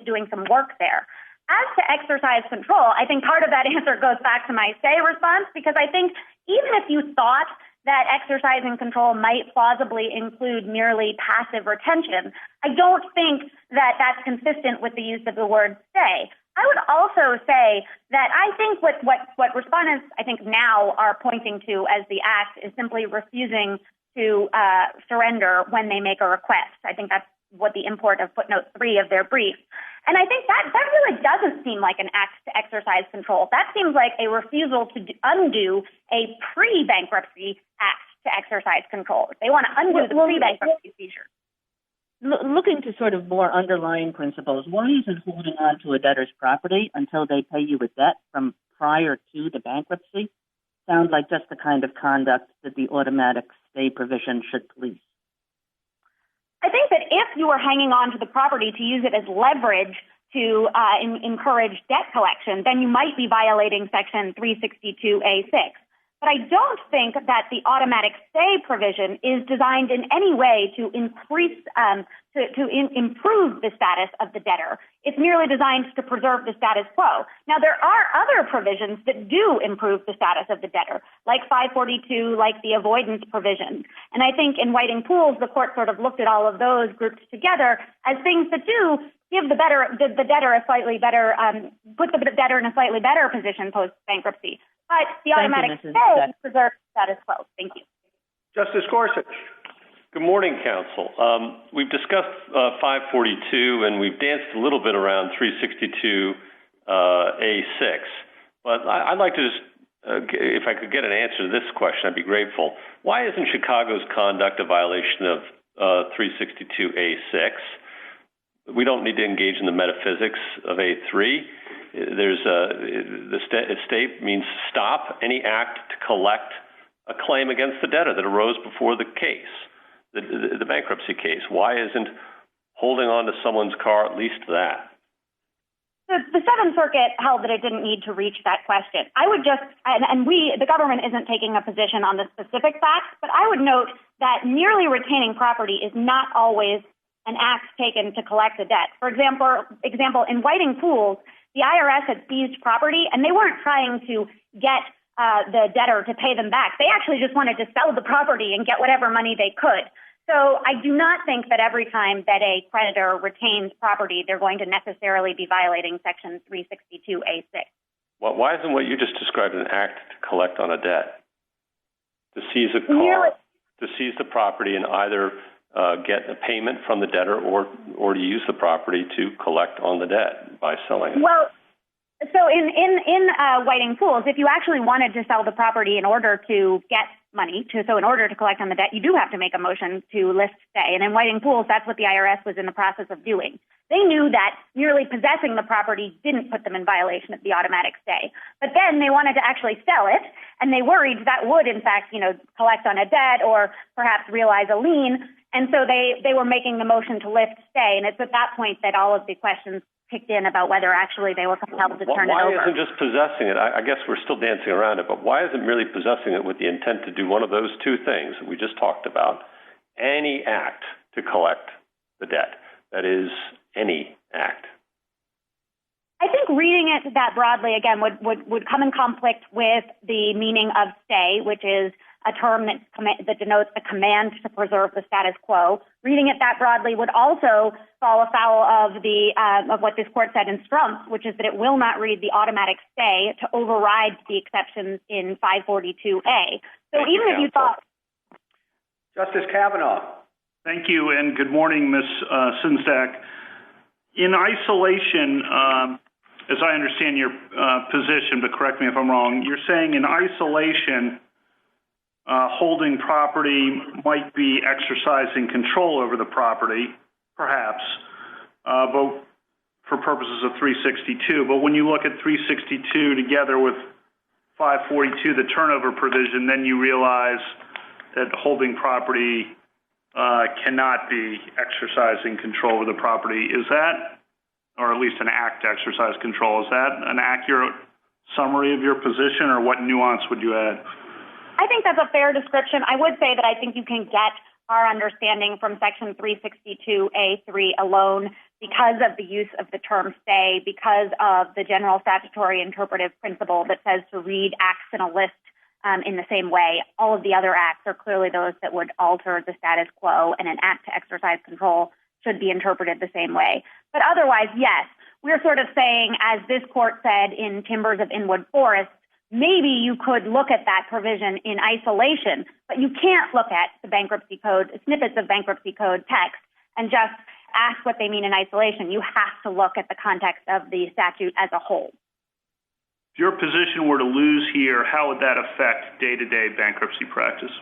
doing some work there. As to exercise control, I think part of that answer goes back to my stay response, because I think even if you thought that exercising control might plausibly include merely passive retention, I don't think that that's consistent with the use of the word stay. I would also say that I think what respondents, I think, now are pointing to as the act is simply refusing to surrender when they make a request. I think that's what the import of footnote 3 of their brief. And I think that really doesn't seem like an act to exercise control. That seems like a refusal to undo a pre-bankruptcy act to exercise control. They want to undo the pre-bankruptcy seizure. Looking to sort of more underlying principles, why isn't holding on to a debtor's property until they pay you a debt from prior to the bankruptcy sound like just the kind of conduct that the automatic stay provision should police? I think that if you were hanging on to the property to use it as leverage to encourage debt collection, then you might be violating Section 362A6. But I don't think that the automatic stay provision is designed in any way to increase, improve the status of the debtor. It's merely designed to preserve the status quo. Now, there are other provisions that do improve the status of the debtor, like 542, like the avoidance provision. And I think in Whiting Pools, the court sort of looked at all of those grouped together as things that do give the debtor a slightly better, put the debtor in a slightly better position post-bankruptcy. But the automatic stay preserves status quo. Thank you. Justice Gorsuch. Good morning, counsel. We've discussed 542, and we've danced a little bit around 362A6. But I'd like to just, if I could get an answer to this question, I'd be grateful. Why isn't Chicago's conduct a violation of 362A6? We don't need to engage in the metaphysics of A3. The state means stop any act to collect a claim against the debtor that arose before the case, the bankruptcy case. Why isn't holding on to someone's car at least that? The Seventh Circuit held that it didn't need to reach that question. I would just, the government isn't taking a position on the specific facts, but I would note that merely retaining property is not always an act taken to collect a debt. For example, in Whiting Pools, the IRS had seized property, and they weren't trying to get the debtor to pay them back. They actually just wanted to sell the property and get whatever money they could. So I do not think that every time that a creditor retains property, they're going to necessarily be violating Section 362A6. Well, why isn't what you just described an act to collect on a debt? To seize a car, to seize the property and either get a payment from the debtor or to use the property to collect on the debt by selling it? Well, so in Whiting Pools, if you actually wanted to sell the property in order to get money, in order to collect on the debt, you do have to make a motion to list stay. And in Whiting Pools, that's what the IRS was in the process of doing. They knew that merely possessing the property didn't put them in violation of the automatic stay. But then they wanted to actually sell it, and they worried that would, in fact, collect on a debt or perhaps realize a lien. And so they were making the motion to lift stay. And it's at that point that all of the questions kicked in about whether actually they were compelled to turn it over. Why isn't just possessing it? I guess we're still dancing around it, but why isn't merely possessing it with the intent to do one of those two things that we just talked about? Any act to collect the debt. That is, any act. I think reading it that broadly, again, would come in conflict with the meaning of stay, which is a term that denotes a command to preserve the status quo. Reading it that broadly would also fall afoul of what this court said in Strump, which is that it will not read the automatic stay to override the exceptions in 542A. So even if you thought... Justice Kavanaugh. Thank you, and good morning, Ms. Sinzak. In isolation, as I understand your position, but correct me if I'm wrong, you're saying in isolation, holding property might be exercising control over the property, perhaps, but for purposes of 362. But when you look at 362 together with 542, the turnover provision, then you realize that holding property cannot be exercising control over the property. Is that, or at least an act to exercise control, is that an accurate summary of your position, or what nuance would you add? I think that's a fair description. I would say that I think you can get our understanding from Section 362A3 alone because of the use of the term stay, because of the general statutory interpretive principle that says to read acts in a list in the same way. All of the other acts are clearly those that would alter the status quo, and an act to exercise control should be interpreted the same way. But otherwise, yes, we're sort of saying, as this court said in Timbers of Inwood Forest, maybe you could look at that provision in isolation, but you can't look at the Bankruptcy Code, snippets of Bankruptcy Code text, and just ask what they mean in isolation. You have to look at the context of the statute as a whole. If your position were to lose here, how would that affect day-to-day bankruptcy practice?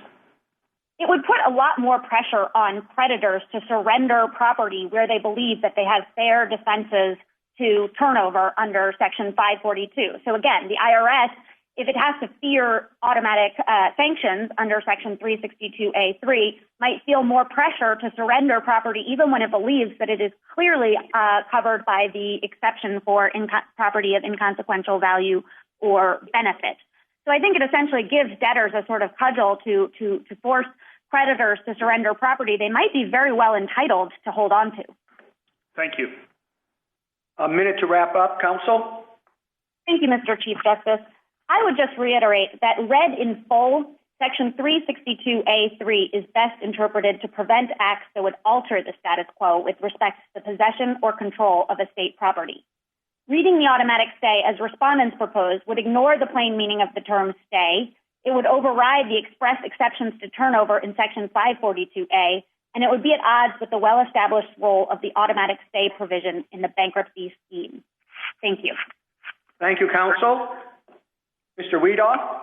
It would put a lot more pressure on creditors to surrender property where they believe that they have fair defenses to turnover under Section 542. So again, the IRS, if it has to fear automatic sanctions under Section 362A3, might feel more pressure to surrender property even when it believes that it is clearly covered by the exception for property of inconsequential value or benefit. So I think it essentially gives debtors a sort of cudgel to force creditors to surrender property they might be very well entitled to hold on to. Thank you. A minute to wrap up, counsel. Thank you, Mr. Chief Justice. I would just reiterate that read in full, Section 362A3 is best interpreted to prevent acts that would alter the status quo with respect to the possession or control of estate property. Reading the automatic stay as respondents propose would ignore the plain meaning of the term stay. It would override the express exceptions to turnover in Section 542A, and it would be at odds with the well-established role of the automatic stay provision in the bankruptcy scheme. Thank you. Thank you, counsel. Mr. Weedoff.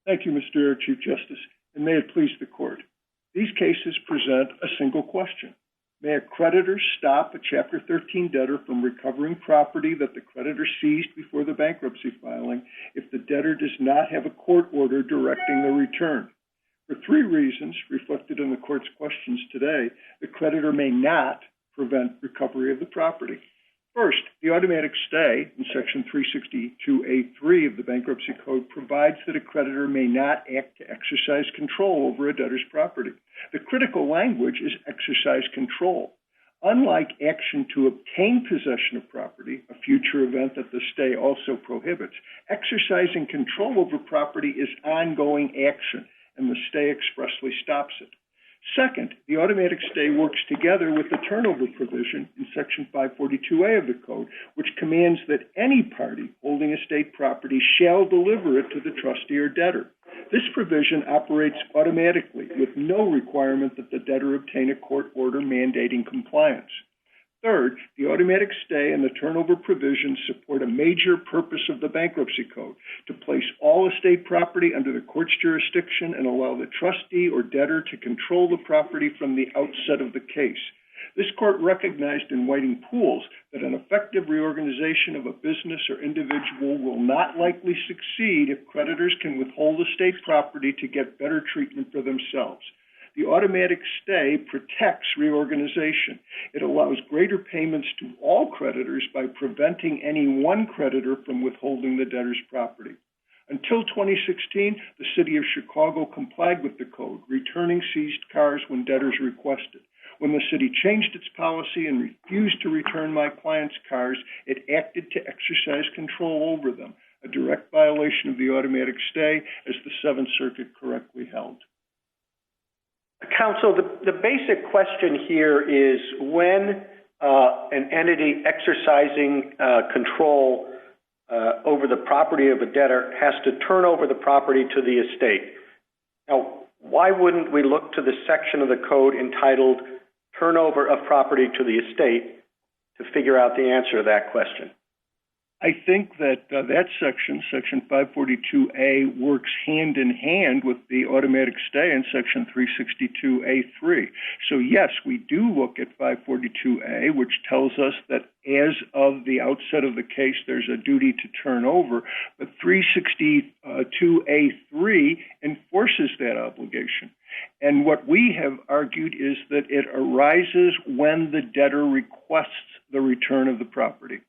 Thank you, Mr. Chief Justice, and may it please the court. These cases present a single question. May a creditor stop a Chapter 13 debtor from recovering property that the creditor seized before the bankruptcy filing if the debtor does not have a court order directing the return? For three reasons reflected in the court's questions today, the creditor may not prevent recovery of the property. First, the automatic stay in Section 362A3 of the Bankruptcy Code provides that a creditor may not act to exercise control over a debtor's property. The critical language is exercise control. Unlike action to obtain possession of property, a future event that the stay also prohibits, exercising control over property is ongoing action, and the stay expressly stops it. Second, the automatic stay works together with the turnover provision in Section 542A of the Code, which commands that any party holding estate property shall deliver it to the trustee or debtor. This provision operates automatically with no requirement that the debtor obtain a court order mandating compliance. Third, the automatic stay and the turnover provisions support a major purpose of the Bankruptcy Code, to place all estate property under the court's jurisdiction and allow the trustee or debtor to control the property from the outset of the case. This court recognized in Whiting Pools that an effective reorganization of a business or individual will not likely succeed if creditors can withhold estate property to get better treatment for themselves. The automatic stay protects reorganization. It allows greater payments to all creditors by preventing any one creditor from withholding the debtor's property. Until 2016, the City of Chicago complied with the code, returning seized cars when debtors requested. When the city changed its policy and refused to return my client's cars, it acted to exercise control over them. a direct violation of the automatic stay, as the Seventh Circuit correctly held. Counsel, the basic question here is when an entity exercising control over the property of a debtor has to turn over the property to the estate. Now, why wouldn't we look to the section of the code entitled Turnover of Property to the Estate to figure out the answer to that question? I think that that section, Section 542A, works hand in hand with the automatic stay in Section 362A3. So, yes, we do look at 542A, which tells us that as of the outset of the case, there's a duty to turn over, but 362A3 enforces that obligation. And what we have argued is that it arises when the debtor requests the return of the property.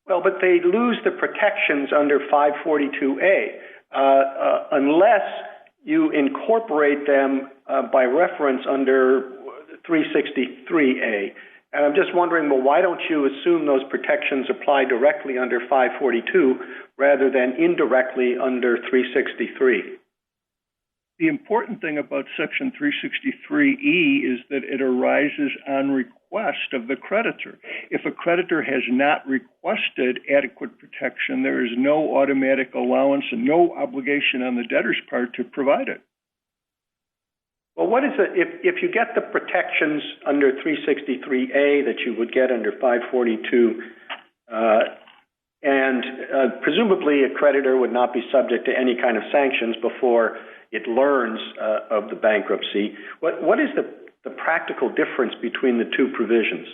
Well, but they lose the protections under 542A unless you incorporate them by reference under 363A. And I'm just wondering, well, why don't you assume those protections apply directly under 542 rather than indirectly under 363? The important thing about Section 363E is that it arises on request of the creditor. If a creditor has not requested adequate protection, there is no automatic allowance and no obligation on the debtor's part to provide it. Well, what is it if you get the protections under 363A that you would get under 542, and presumably a creditor would not be subject to any kind of sanctions before it learns of the bankruptcy. What is the practical difference between the two provisions?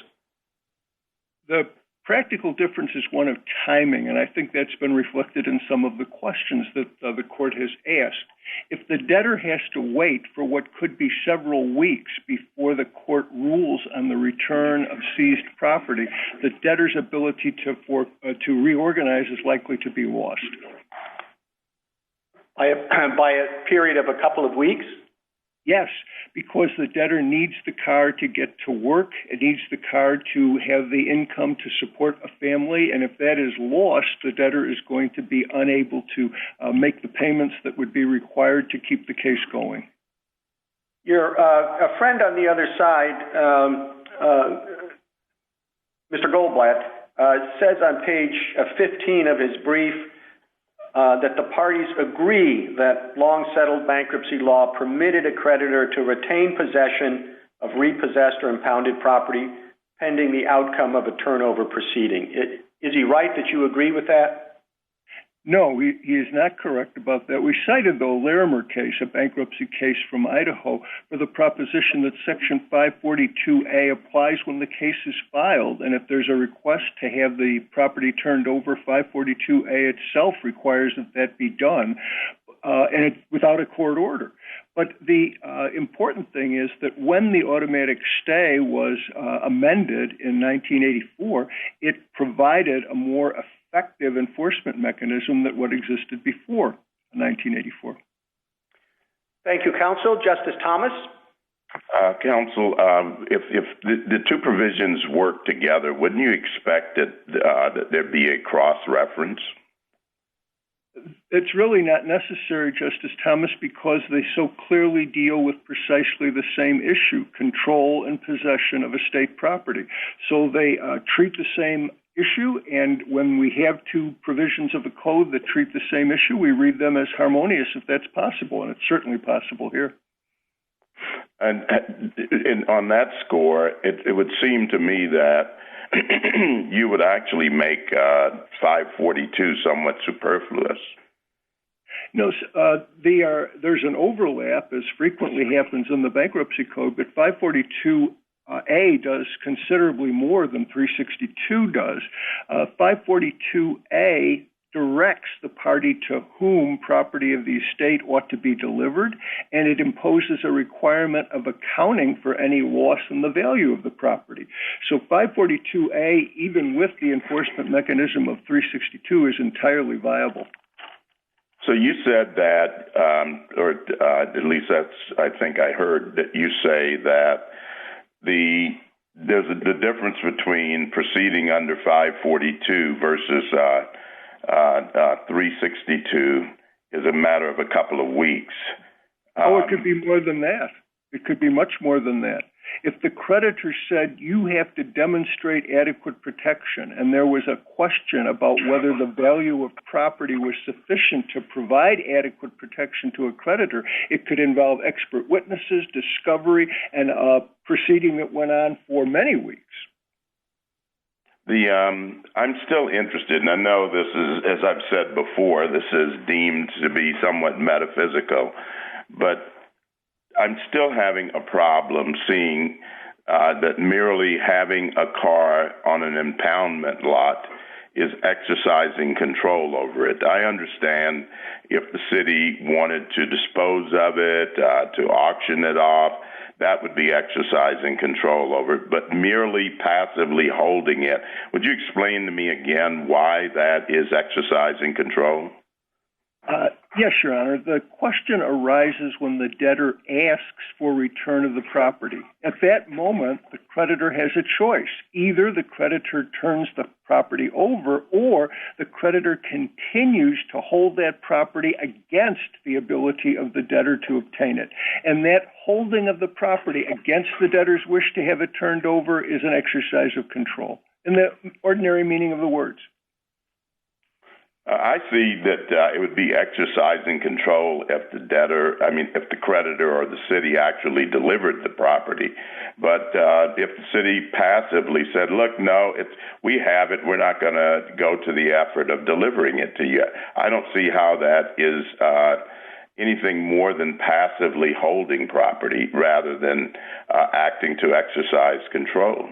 The practical difference is one of timing, and I think that's been reflected in some of the questions that the court has asked. If the debtor has to wait for what could be several weeks before the court rules on the return of seized property, the debtor's ability to reorganize is likely to be lost. By a period of a couple of weeks? Yes, because the debtor needs the car to get to work. It needs the car to have the income to support a family. And if that is lost, the debtor is going to be unable to make the payments that would be required to keep the case going. Your a friend on the other side, Mr. Goldblatt, says on page 15 of his brief that the parties agree that long-settled bankruptcy law permitted a creditor to retain possession of repossessed or impounded property pending the outcome of a turnover proceeding. Is he right that you agree with that? No, he is not correct about that. We cited the Larimer case, a bankruptcy case from Idaho, for the proposition that Section 542A applies when the case is filed. And if there's a request to have the property turned over, 542A itself requires that that be done, without a court order. But the important thing is that when the automatic stay was amended in 1984, it provided a more effective enforcement mechanism than what existed before 1984. Thank you, Counsel. Justice Thomas? Counsel, if the two provisions work together, wouldn't you expect that there be a cross-reference? It's really not necessary, Justice Thomas, because they so clearly deal with precisely the same issue, control and possession of estate property. So they treat the same issue, and when we have two provisions of the code that treat the same issue, we read them as harmonious if that's possible, and it's certainly possible here. And on that score, it would seem to me that you would actually make 542 somewhat superfluous. No, there's an overlap, as frequently happens in the Bankruptcy Code, but 542A does considerably more than 362 does. 542A directs the party to whom property of the estate ought to be delivered, and it imposes a requirement of accounting for any loss in the value of the property. So 542A, even with the enforcement mechanism of 362, is entirely viable. So you said that, or at least that's, I think I heard that you say that there's the difference between proceeding under 542 versus 362 is a matter of a couple of weeks. It could be more than that. It could be much more than that. If the creditor said you have to demonstrate adequate protection and there was a question about whether the value of property was sufficient to provide adequate protection to a creditor, it could involve expert witnesses, discovery, and a proceeding that went on for many weeks. I'm still interested, and I know this is, as I've said before, this is deemed to be somewhat metaphysical, but I'm still having a problem seeing that merely having a car on an impoundment lot is exercising control over it. I understand if the city wanted to dispose of it, to auction it off, that would be exercising control over it, but merely passively holding it. Would you explain to me again why that is exercising control? Yes, Your Honor. The question arises when the debtor asks for return of the property. At that moment, the creditor has a choice. Either the creditor turns the property over or the creditor continues to hold that property against the ability of the debtor to obtain it. And that holding of the property against the debtor's wish to have it turned over is an exercise of control in the ordinary meaning of the words. I see that it would be exercising control if the creditor or the city actually delivered the property. But if the city passively said, look, no, we have it, we're not going to go to the effort of delivering it to you, I don't see how that is anything more than passively holding property rather than acting to exercise control.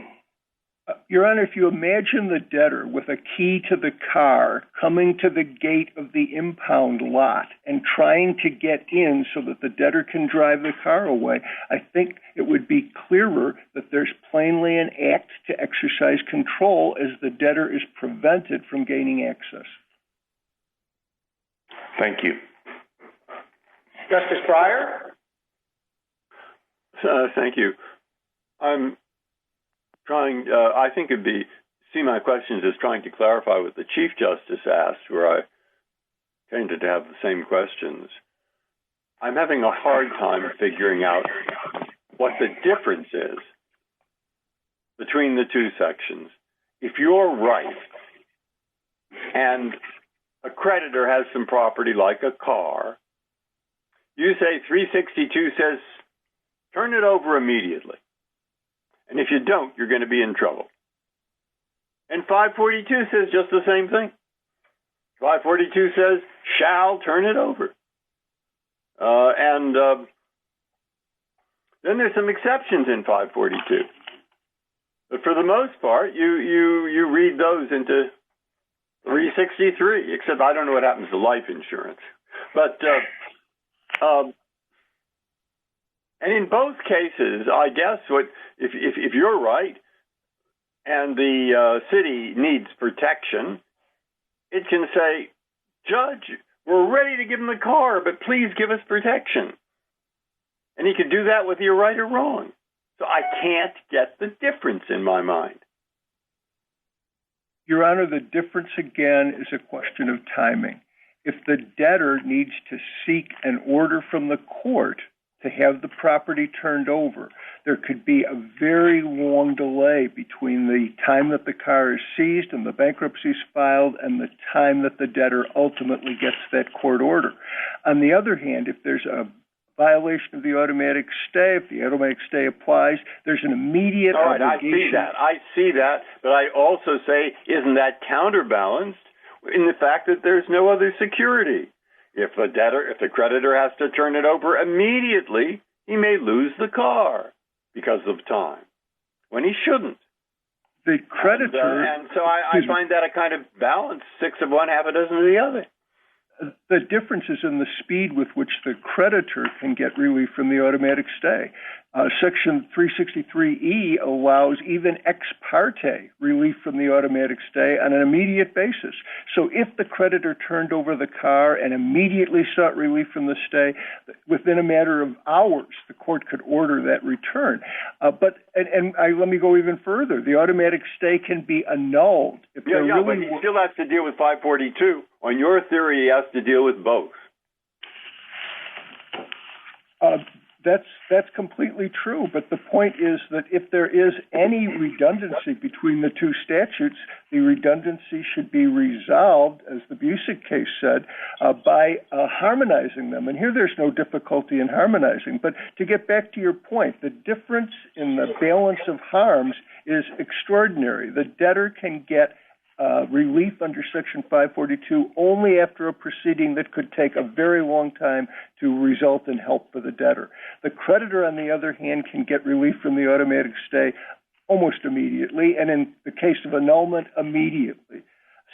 Your Honor, if you imagine the debtor with a key to the car coming to the gate of the impound lot and trying to get in so that the debtor can drive the car away, I think it would be clearer that there's plainly an act to exercise control as the debtor is prevented from gaining access. Thank you. Justice Breyer? Thank you. I'm trying, I think my questions as trying to clarify what the Chief Justice asked, where I tended to have the same questions. I'm having a hard time figuring out what the difference is between the two sections. If you're right, and a creditor has some property like a car, you say 362 says, turn it over immediately. And if you don't, you're going to be in trouble. And 542 says just the same thing. 542 says, shall turn it over. Then there's some exceptions in 542. But for the most part, you read those into 363, except I don't know what happens to life insurance. But and in both cases, I guess if you're right and the city needs protection, it can say, Judge, we're ready to give him the car, but please give us protection. And he could do that whether you're right or wrong. So I can't get the difference in my mind. Your Honor, the difference again is a question of timing. If the debtor needs to seek an order from the court to have the property turned over, there could be a very long delay between the time that the car is seized and the bankruptcy is filed and the time that the debtor ultimately gets that court order. On the other hand, if there's a violation of the automatic stay, if the automatic stay applies, there's an immediate obligation. I see that, but I also say, isn't that counterbalanced in the fact that there's no other security? If the creditor has to turn it over immediately, he may lose the car because of time, when he shouldn't. The creditor... And so I find that a kind of balance, 6 of one, half a dozen of the other. The difference is in the speed with which the creditor can get relief from the automatic stay. Section 363E allows even ex parte relief from the automatic stay on an immediate basis. So if the creditor turned over the car and immediately sought relief from the stay, within a matter of hours, the court could order that return. Let me go even further. The automatic stay can be annulled. If but he still has to deal with 542. On your theory, he has to deal with both. That's completely true, but the point is that if there is any redundancy between the two statutes, the redundancy should be resolved, as the Busick case said, by harmonizing them. And here there's no difficulty in harmonizing. But to get back to your point, the difference in the balance of harms is extraordinary. The debtor can get relief under Section 542 only after a proceeding that could take a very long time to result in help for the debtor. The creditor, on the other hand, can get relief from the automatic stay almost immediately, and in the case of annulment, immediately.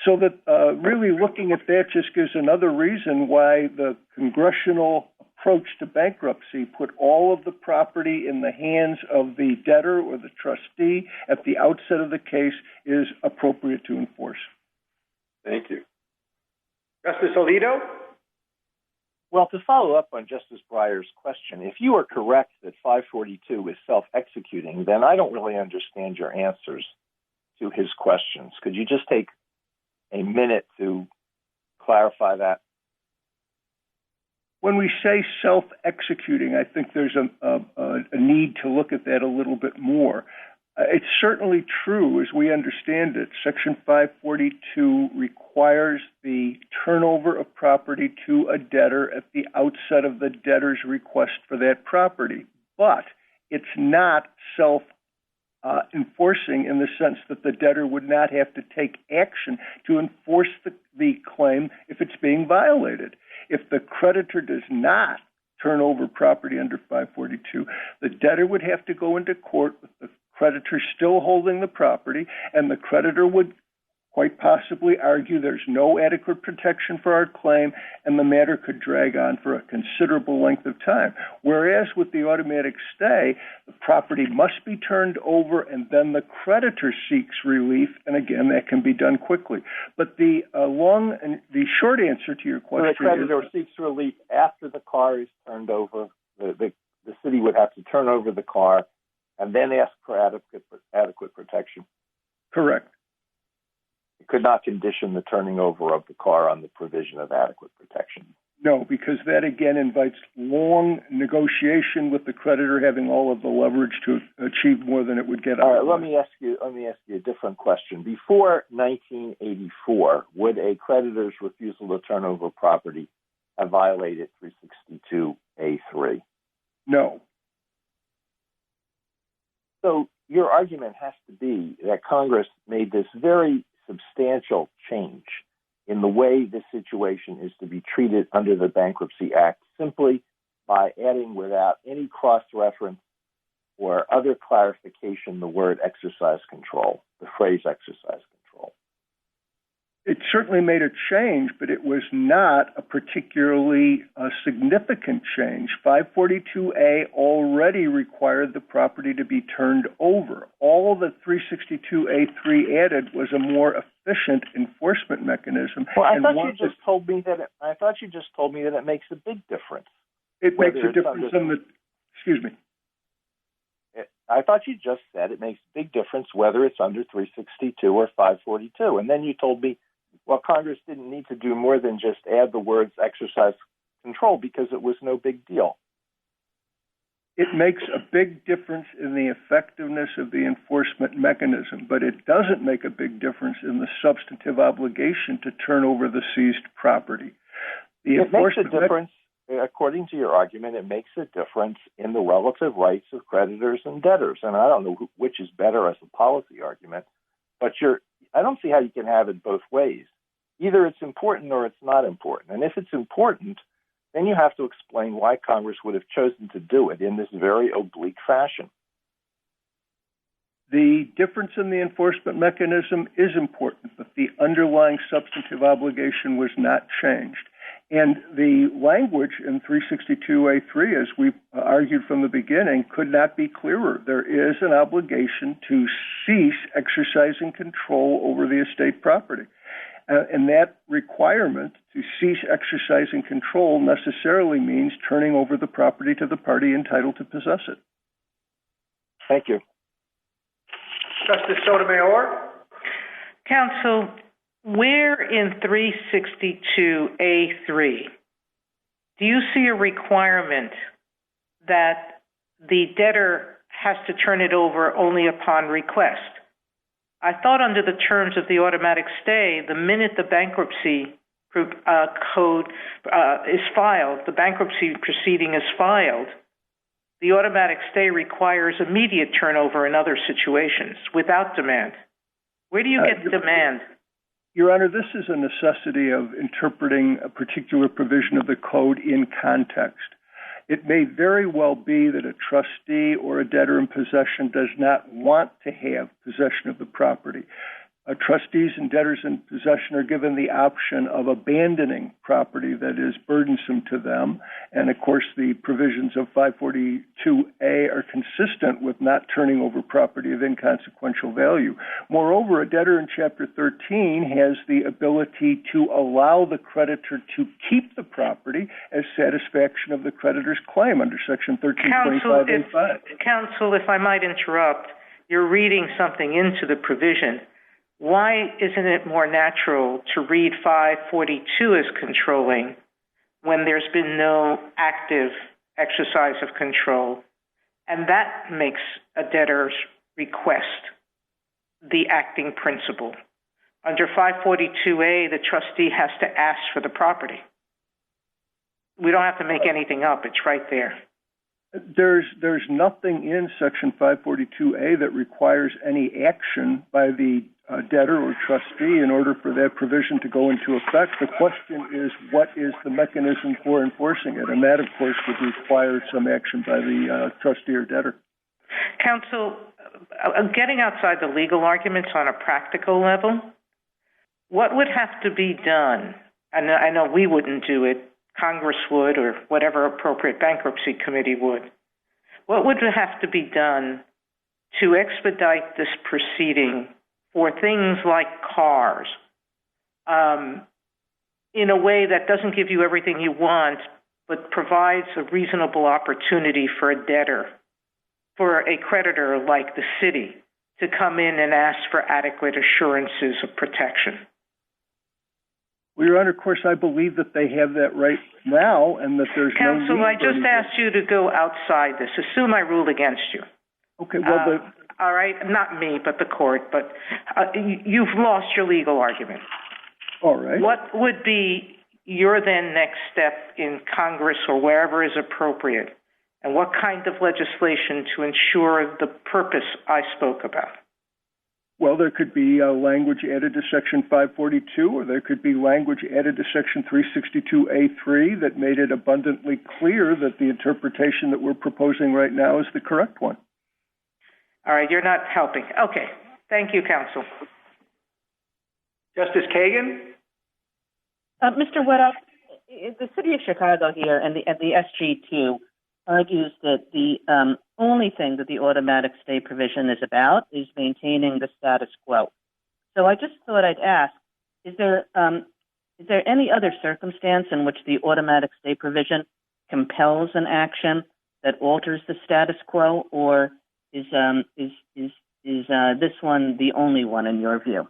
So that really looking at that just gives another reason why the congressional approach to bankruptcy put all of the property in the hands of the debtor or the trustee at the outset of the case is appropriate to enforce. Thank you. Justice Alito? Well, to follow up on Justice Breyer's question, if you are correct that 542 is self-executing, then I don't really understand your answers to his questions. Could you just take a minute to clarify that? When we say self-executing, I think there's a need to look at that a little bit more. It's certainly true, as we understand it, Section 542 requires the turnover of property to a debtor at the outset of the debtor's request for that property. But it's not self-enforcing in the sense that the debtor would not have to take action to enforce the claim if it's being violated. If the creditor does not turn over property under 542, the debtor would have to go into court with the creditor still holding the property, and the creditor would quite possibly argue there's no adequate protection for our claim, and the matter could drag on for a considerable length of time. Whereas with the automatic stay, the property must be turned over, and then the creditor seeks relief, and again, that can be done quickly. But the short answer to your question is... So the creditor seeks relief after the car is turned over. The city would have to turn over the car and then ask for adequate protection. Correct. It could not condition the turning over of the car on the provision of adequate protection. No, because that again invites long negotiation with the creditor having all of the leverage to achieve more than it would get. All right, let me ask you a different question. Before 1984, would a creditor's refusal to turn over property have violated 362A3? No. So your argument has to be that Congress made this very substantial change in the way this situation is to be treated under the Bankruptcy Act simply by adding, without any cross-reference or other clarification, the word exercise control, the phrase exercise control. It certainly made a change, but it was not a particularly significant change. 542A already required the property to be turned over. All that 362A3 added was a more efficient enforcement mechanism. Well, I thought you just told me that it makes a big difference. It makes a difference in the. Excuse me. I thought you just said it makes a big difference whether it's under 362 or 542, and then you told me, well, Congress didn't need to do more than just add the words exercise control because it was no big deal. It makes a big difference in the effectiveness of the enforcement mechanism, but it doesn't make a big difference in the substantive obligation to turn over the seized property. It makes a difference, according to your argument, it makes a difference in the relative rights of creditors and debtors. And I don't know which is better as a policy argument, but I don't see how you can have it both ways. Either it's important or it's not important. And if it's important, then you have to explain why Congress would have chosen to do it in this very oblique fashion. The difference in the enforcement mechanism is important, but the underlying substantive obligation was not changed. And the language in 362A3, as we argued from the beginning, could not be clearer. There is an obligation to cease exercising control over the estate property. And that requirement to cease exercising control necessarily means turning over the property to the party entitled to possess it. Thank you. Justice Sotomayor? Counsel, where in 362A3 do you see a requirement that the debtor has to turn it over only upon request? I thought under the terms of the automatic stay, the minute the bankruptcy code is filed, the bankruptcy proceeding is filed, the automatic stay requires immediate turnover in other situations without demand. Where do you get demand? Your Honor, this is a necessity of interpreting a particular provision of the code in context. It may very well be that a trustee or a debtor in possession does not want to have possession of the property. Trustees and debtors in possession are given the option of abandoning property that is burdensome to them. And of course, the provisions of 542A are consistent with not turning over property of inconsequential value. Moreover, a debtor in Chapter 13 has the ability to allow the creditor to keep the property as satisfaction of the creditor's claim under Section 1325A5. Counsel, if I might interrupt, you're reading something into the provision. Why isn't it more natural to read 542 as controlling when there's been no active exercise of control? And that makes a debtor's request the acting principle. Under 542A, the trustee has to ask for the property. We don't have to make anything up. It's right there. There's nothing in Section 542A that requires any action by the debtor or trustee in order for that provision to go into effect. The question is, what is the mechanism for enforcing it? And that, of course, would require some action by the trustee or debtor. Counsel, getting outside the legal arguments on a practical level, what would have to be done? And I know we wouldn't do it, Congress would, or whatever appropriate bankruptcy committee would. What would have to be done to expedite this proceeding for things like cars in a way that doesn't give you everything you want, but provides a reasonable opportunity for a debtor, for a creditor like the city, to come in and ask for adequate assurances of protection? Well, Your Honor, of course, I believe that they have that right now and that there's Counsel, no need I just asked you to go outside this. Assume I ruled against you. Okay, well, all right, not me, but the court, but you've lost your legal argument. All right. What would be your then next step in Congress or wherever is appropriate, and what kind of legislation to ensure the purpose I spoke about? Well, there could be language added to Section 542, or there could be language added to Section 362A3 that made it abundantly clear that the interpretation that we're proposing right now is the correct one. All right, you're not helping. Okay, thank you, counsel. Justice Kagan? Mr. Weddock, the City of Chicago here and the SG2 argues that the only thing that the automatic stay provision is about is maintaining the status quo. So I just thought I'd ask, is there any other circumstance in which the automatic stay provision compels an action that alters the status quo, or is this one the only one in your view?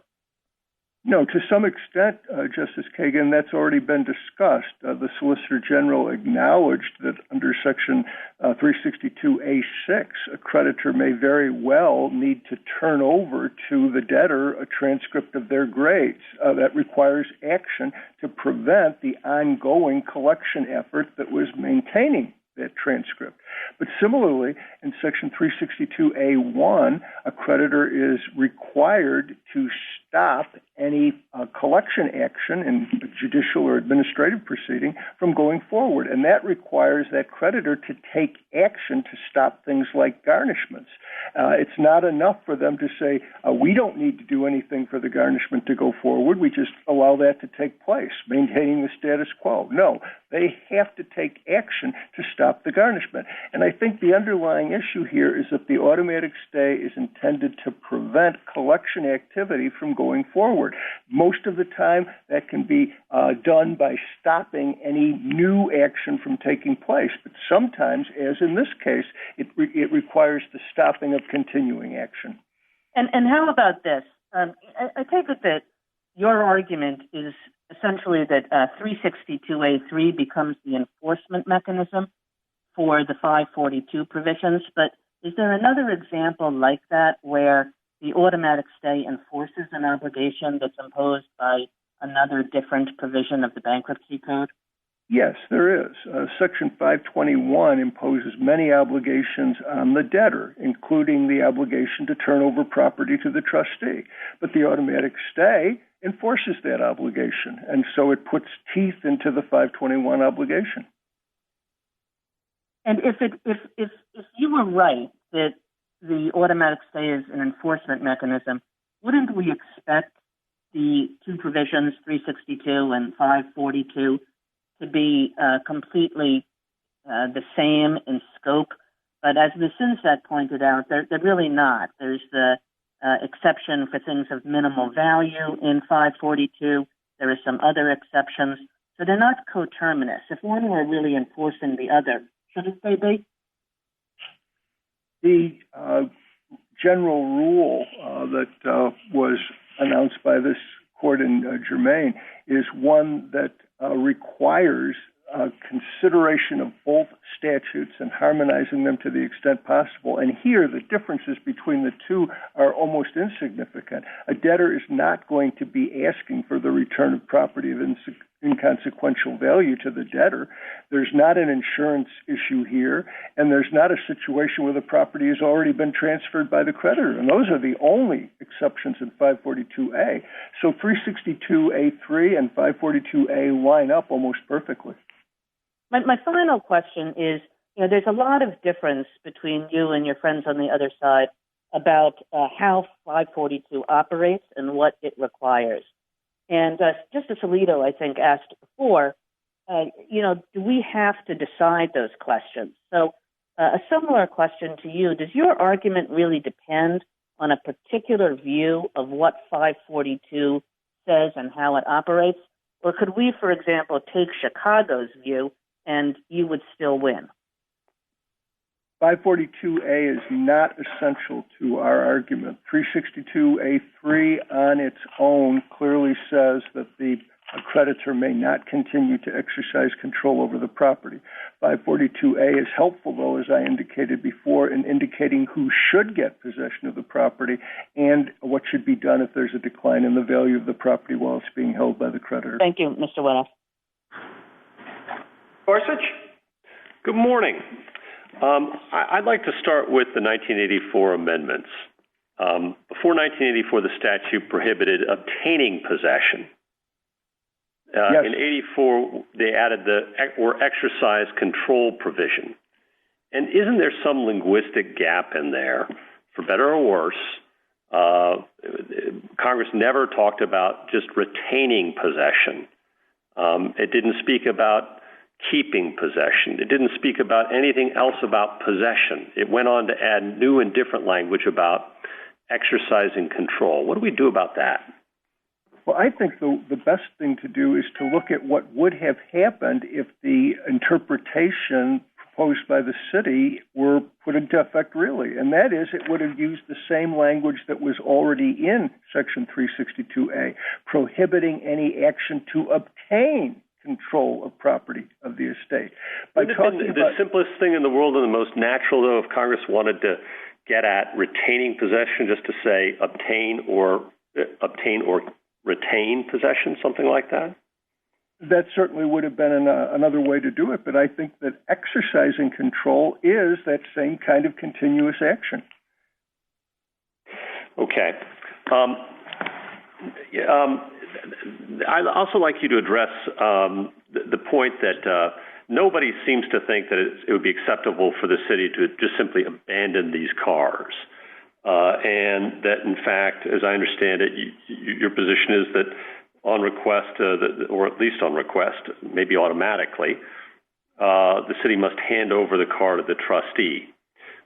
No, to some extent, Justice Kagan, that's already been discussed. The Solicitor General acknowledged that under Section 362A6, a creditor may very well need to turn over to the debtor a transcript of their grades. That requires action to prevent the ongoing collection effort that was maintaining that transcript. But similarly, in Section 362A1, a creditor is required to stop any collection action in a judicial or administrative proceeding from going forward. And that requires that creditor to take action to stop things like garnishments. It's not enough for them to say, we don't need to do anything for the garnishment to go forward. We just allow that to take place, maintaining the status quo. No, they have to take action to stop the garnishment. And I think the underlying issue here is that the automatic stay is intended to prevent collection activity from going forward. Most of the time, that can be done by stopping any new action from taking place. But sometimes, as in this case, it requires the stopping of continuing action. And how about this? I take it that your argument is essentially that 362A3 becomes the enforcement mechanism for the 542 provisions, but is there another example like that where the automatic stay enforces an obligation that's imposed by another different provision of the Bankruptcy Code? Yes, there is. Section 521 imposes many obligations on the debtor, including the obligation to turn over property to the trustee. But the automatic stay enforces that obligation, and so it puts teeth into the 521 obligation. And if you were right that the automatic stay is an enforcement mechanism, wouldn't we expect the two provisions, 362 and 542, to be completely the same in scope? But as Ms. Sinset pointed out, they're really not. There's the exception for things of minimal value in 542. There are some other exceptions. So they're not coterminous. If one were really enforcing the other, shouldn't they be? The general rule that was announced by this court in Germain is one that requires consideration of both statutes and harmonizing them to the extent possible. And here, the differences between the two are almost insignificant. A debtor is not going to be asking for the return of property of inconsequential value to the debtor. There's not an insurance issue here, and there's not a situation where the property has already been transferred by the creditor. And those are the only exceptions in 542A. So 362A3 and 542A line up almost perfectly. My final question is, there's a lot of difference between you and your friends on the other side about how 542 operates and what it requires. And Justice Alito, I think, asked before, do we have to decide those questions? So a similar question to you, does your argument really depend on a particular view of what 542 says and how it operates? Or could we, for example, take Chicago's view and you would still win? 542A is not essential to our argument. 362A3 on its own clearly says that the creditor may not continue to exercise control over the property. 542A is helpful, though, as I indicated before, in indicating who should get possession of the property and what should be done if there's a decline in the value of the property while it's being held by the creditor. Thank you, Mr. Wethoff. Gorsuch? Good morning. I'd like to start with the 1984 amendments. Before 1984, the statute prohibited obtaining possession. Yes. In 84, they added the or exercise control provision. And isn't there some linguistic gap in there, for better or worse? Congress never talked about just retaining possession. It didn't speak about keeping possession. It didn't speak about anything else about possession. It went on to add new and different language about exercising control. What do we do about that? Well, I think the best thing to do is to look at what would have happened if the interpretation proposed by the city were put into effect really. And that is, it would have used the same language that was already in Section 362A, prohibiting any action to obtain control of property of the estate. Wouldn't it have been the simplest thing in the world and the most natural, though, if Congress wanted to get at retaining possession, just to say obtain or retain possession, something like that? That certainly would have been another way to do it, but I think that exercising control is that same kind of continuous action. Okay. I'd also like you to address the point that nobody seems to think that it would be acceptable for the city to just simply abandon these cars. And that, in fact, as I understand it, your position is that on request, or at least on request, maybe automatically, the city must hand over the car to the trustee.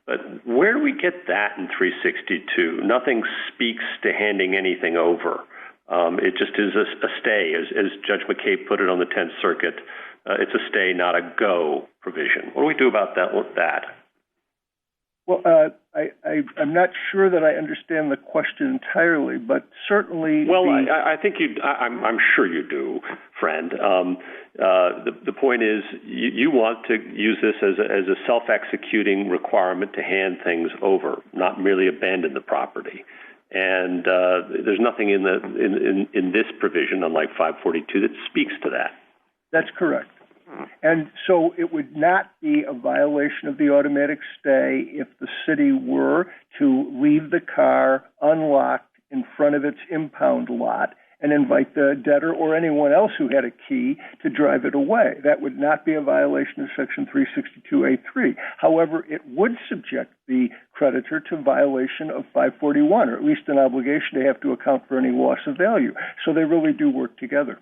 But where do we get that in 362? Nothing speaks to handing anything over. It just is a stay, as Judge McCabe put it on the 10th Circuit. It's a stay, not a go provision. What do we do about that? Well, I'm not sure that I understand the question entirely, but certainly. Well, I think I'm sure you do, friend. The point is, you want to use this as a self-executing requirement to hand things over, not merely abandon the property. And there's nothing in this provision, unlike 542, that speaks to that. That's correct. And so it would not be a violation of the automatic stay if the city were to leave the car unlocked in front of its impound lot and invite the debtor or anyone else who had a key to drive it away. That would not be a violation of Section 362A3. However, it would subject the creditor to violation of 541, or at least an obligation to have to account for any loss of value. So they really do work together.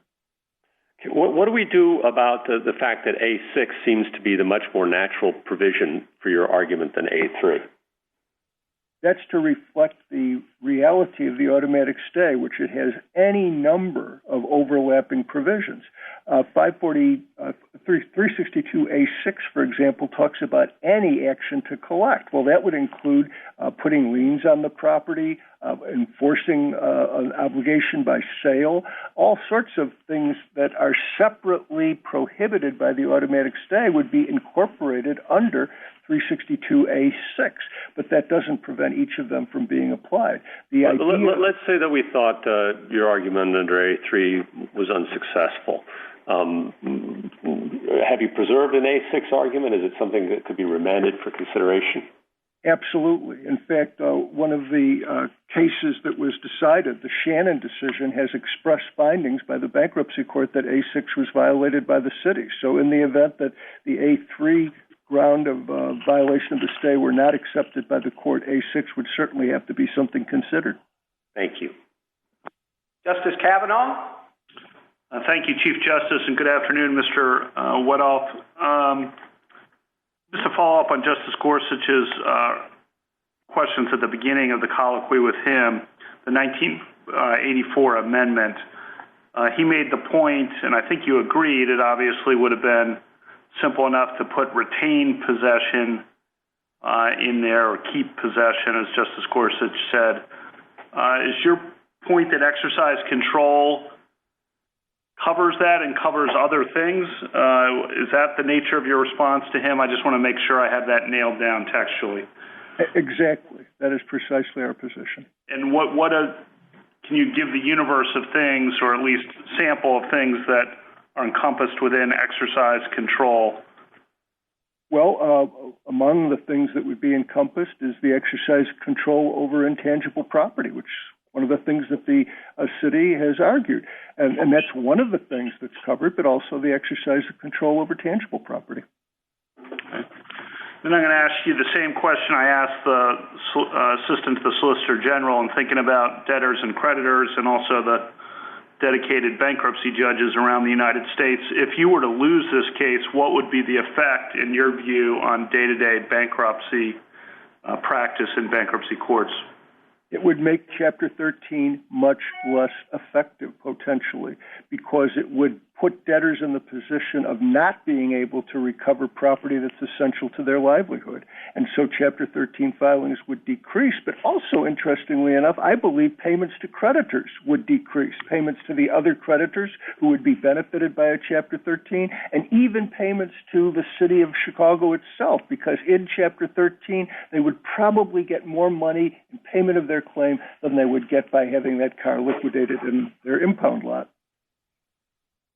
What do we do about the fact that A6 seems to be the much more natural provision for your argument than A3? That's to reflect the reality of the automatic stay, which it has any number of overlapping provisions. 362A6, for example, talks about any action to collect. Well, that would include putting liens on the property, enforcing an obligation by sale, all sorts of things that are separately prohibited by the automatic stay would be incorporated under 362A6, but that doesn't prevent each of them from being applied. Let's say that we thought your argument under A3 was unsuccessful. Have you preserved an A6 argument? Is it something that could be remanded for consideration? Absolutely. In fact, one of the cases that was decided, the Shannon decision, has expressed findings by the Bankruptcy Court that A6 was violated by the city. So in the event that the A3 ground of violation of the stay were not accepted by the court, A6 would certainly have to be something considered. Thank you. Justice Kavanaugh? Thank you, Chief Justice, and good afternoon, Mr. Wedoff. Just to follow up on Justice Gorsuch's questions at the beginning of the colloquy with him, the 1984 amendment, he made the point, and I think you agreed, it obviously would have been simple enough to put retain possession in there, or keep possession, as Justice Gorsuch said. Is your point that exercise control covers that and covers other things? Is that the nature of your response to him? I just want to make sure I have that nailed down textually. Exactly. That is precisely our position. And can you give the universe of things, or at least sample of things that are encompassed within exercise control? Well, among the things that would be encompassed is the exercise of control over intangible property, which is one of the things that the city has argued. And that's one of the things that's covered, but also the exercise of control over tangible property. Okay. Then I'm going to ask you the same question I asked the Assistant to the Solicitor General in thinking about debtors and creditors, and also the dedicated bankruptcy judges around the United States. If you were to lose this case, what would be the effect, in your view, on day-to-day bankruptcy practice in bankruptcy courts? It would make Chapter 13 much less effective, potentially, because it would put debtors in the position of not being able to recover property that's essential to their livelihood. And so Chapter 13 filings would decrease. But also, interestingly enough, I believe payments to creditors would decrease, payments to the other creditors who would be benefited by a Chapter 13, and even payments to the city of Chicago itself, because in Chapter 13, they would probably get more money in payment of their claim than they would get by having that car liquidated in their impound lot.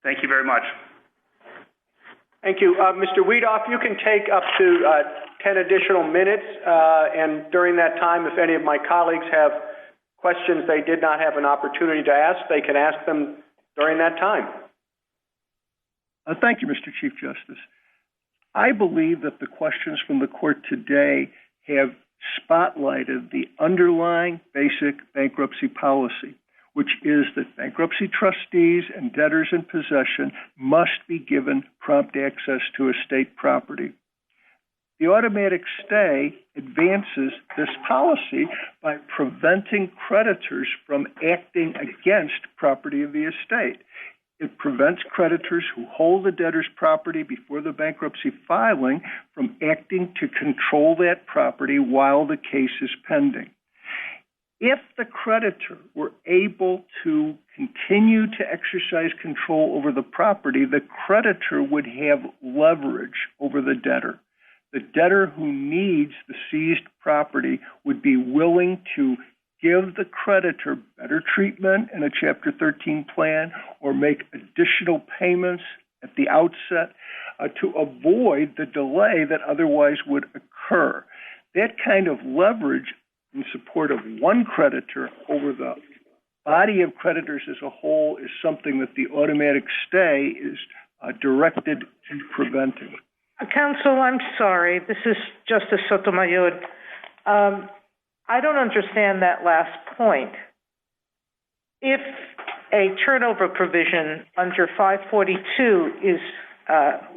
Thank you very much. Thank you. Mr. Wedoff, you can take up to 10 additional minutes, and during that time, if any of my colleagues have questions they did not have an opportunity to ask, they can ask them during that time. Thank you, Mr. Chief Justice. I believe that the questions from the court today have spotlighted the underlying basic bankruptcy policy, which is that bankruptcy trustees and debtors in possession must be given prompt access to estate property. The automatic stay advances this policy by preventing creditors from acting against property of the estate. It prevents creditors who hold the debtor's property before the bankruptcy filing from acting to control that property while the case is pending. If the creditor were able to continue to exercise control over the property, the creditor would have leverage over the debtor. The debtor who needs the seized property would be willing to give the creditor better treatment in a Chapter 13 plan or make additional payments at the outset to avoid the delay that otherwise would occur. That kind of leverage in support of one creditor over the body of creditors as a whole is something that the automatic stay is directed to preventing. Counsel, I'm sorry. This is Justice Sotomayor. I don't understand that last point. If a turnover provision under 542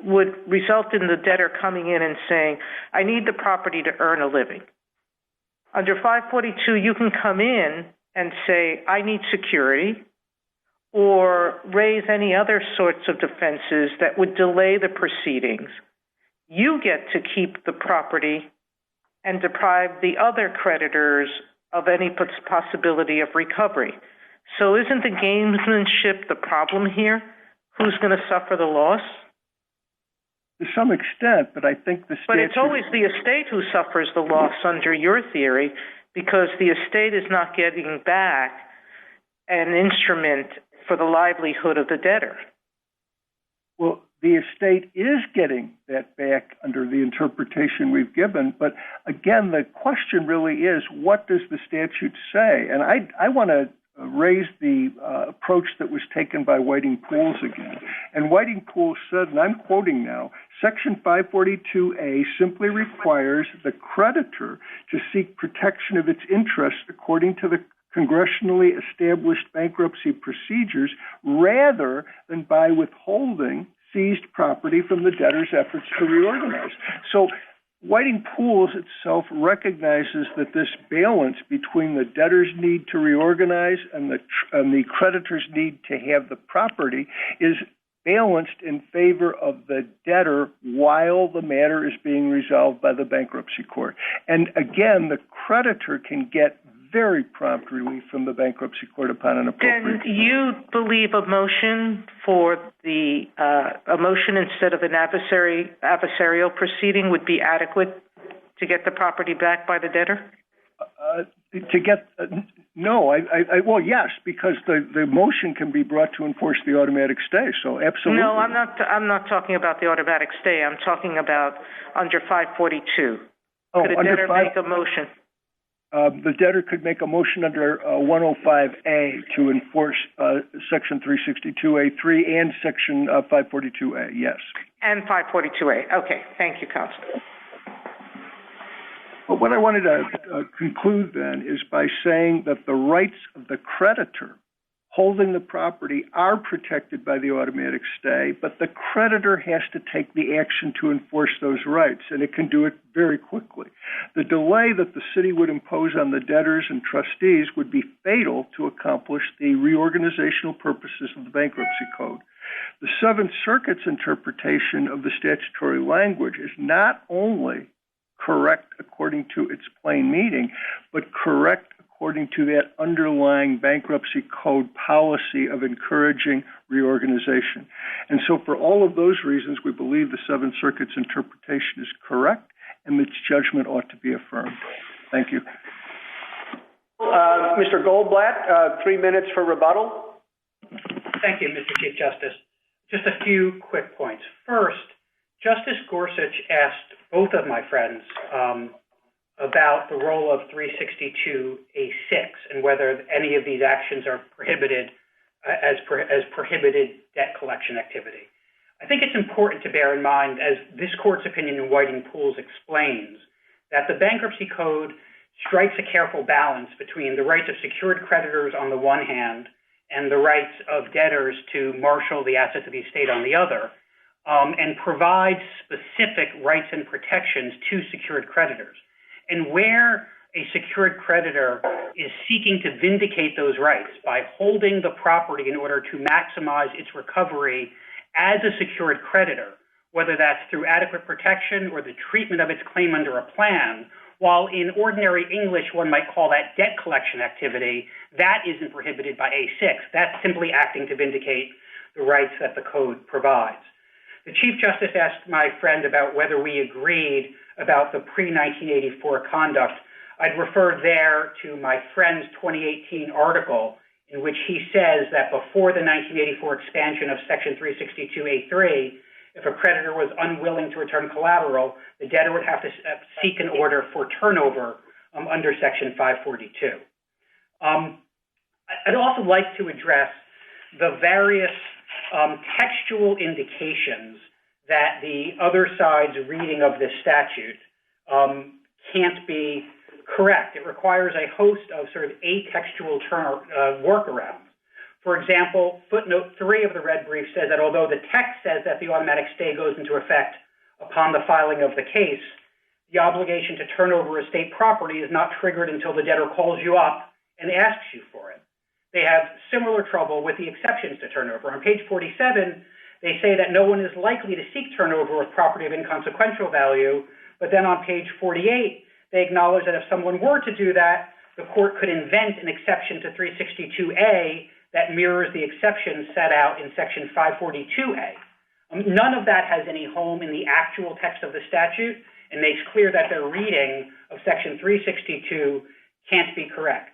would result in the debtor coming in and saying, I need the property to earn a living. Under 542, you can come in and say, I need security, or raise any other sorts of defenses that would delay the proceedings. You get to keep the property and deprive the other creditors of any possibility of recovery. So isn't the gamesmanship the problem here? Who's going to suffer the loss? To some extent, but I think the statute... But it's always the estate who suffers the loss under your theory, because the estate is not getting back an instrument for the livelihood of the debtor. Well, the estate is getting that back under the interpretation we've given. But again, the question really is, what does the statute say? And I want to raise the approach that was taken by Whiting Pools again. And Whiting Pools said, and I'm quoting now, Section 542A simply requires the creditor to seek protection of its interests according to the congressionally established bankruptcy procedures rather than by withholding seized property from the debtor's efforts to reorganize. So Whiting Pools itself recognizes that this balance between the debtor's need to reorganize and the creditor's need to have the property is balanced in favor of the debtor while the matter is being resolved by the bankruptcy court. And again, the creditor can get very prompt relief from the bankruptcy court upon an appropriate. Then you believe a motion for the a motion instead of an adversarial proceeding would be adequate to get the property back by the debtor? Well, yes, because the motion can be brought to enforce the automatic stay. So absolutely. No, I'm not talking about the automatic stay. I'm talking about under 542. Could a debtor make a motion? The debtor could make a motion under 105A to enforce Section 362A3 and Section 542A, yes. And 542A. Okay, thank you, Counsel. But what I wanted to conclude then is by saying that the rights of the creditor holding the property are protected by the automatic stay, but the creditor has to take the action to enforce those rights, and it can do it very quickly. The delay that the city would impose on the debtors and trustees would be fatal to accomplish the reorganizational purposes of the Bankruptcy Code. The Seventh Circuit's interpretation of the statutory language is not only correct according to its plain meaning, but correct according to that underlying Bankruptcy Code policy of encouraging reorganization. And so for all of those reasons, we believe the Seventh Circuit's interpretation is correct and its judgment ought to be affirmed. Thank you. Mr. Goldblatt, 3 minutes for rebuttal. Thank you, Mr. Chief Justice. Just a few quick points. First, Justice Gorsuch asked both of my friends about the role of 362A6 and whether any of these actions are prohibited as prohibited debt collection activity. I think it's important to bear in mind, as this court's opinion in Whiting Pools explains, that the Bankruptcy Code strikes a careful balance between the rights of secured creditors on the one hand and the rights of debtors to marshal the assets of the estate on the other, and provides specific rights and protections to secured creditors. And where a secured creditor is seeking to vindicate those rights by holding the property in order to maximize its recovery as a secured creditor, whether that's through adequate protection or the treatment of its claim under a plan, while in ordinary English one might call that debt collection activity, that isn't prohibited by A6. That's simply acting to vindicate the rights that the code provides. The Chief Justice asked my friend about whether we agreed about the pre-1984 conduct. I'd refer there to my friend's 2018 article in which he says that before the 1984 expansion of Section 362A3, if a creditor was unwilling to return collateral, the debtor would have to seek an order for turnover under Section 542. I'd also like to address the various textual indications that the other side's reading of this statute can't be correct. It requires a host of sort of atextual workarounds. For example, footnote 3 of the red brief says that although the text says that the automatic stay goes into effect upon the filing of the case, the obligation to turn over estate property is not triggered until the debtor calls you up and asks you for it. They have similar trouble with the exceptions to turnover. On page 47, they say that no one is likely to seek turnover of property of inconsequential value, but then on page 48, they acknowledge that if someone were to do that, the court could invent an exception to 362A that mirrors the exception set out in Section 542A. None of that has any home in the actual text of the statute and makes clear that their reading of Section 362 can't be correct.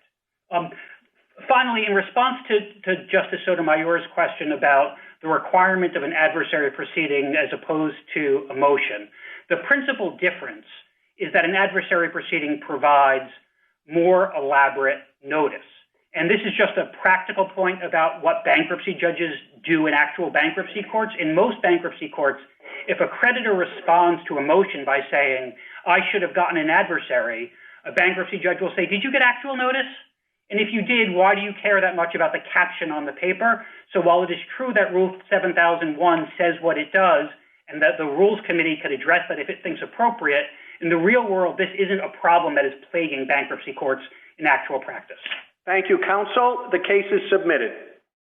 Finally, in response to Justice Sotomayor's question about the requirement of an adversary proceeding as opposed to a motion, the principal difference is that an adversary proceeding provides more elaborate notice. And this is just a practical point about what bankruptcy judges do in actual bankruptcy courts. In most bankruptcy courts, if a creditor responds to a motion by saying, I should have gotten an adversary, a bankruptcy judge will say, did you get actual notice? And if you did, why do you care that much about the caption on the paper? So while it is true that Rule 7001 says what it does, and that the Rules Committee could address that if it thinks appropriate, in the real world, this isn't a problem that is plaguing bankruptcy courts in actual practice. Thank you, counsel. The case is submitted.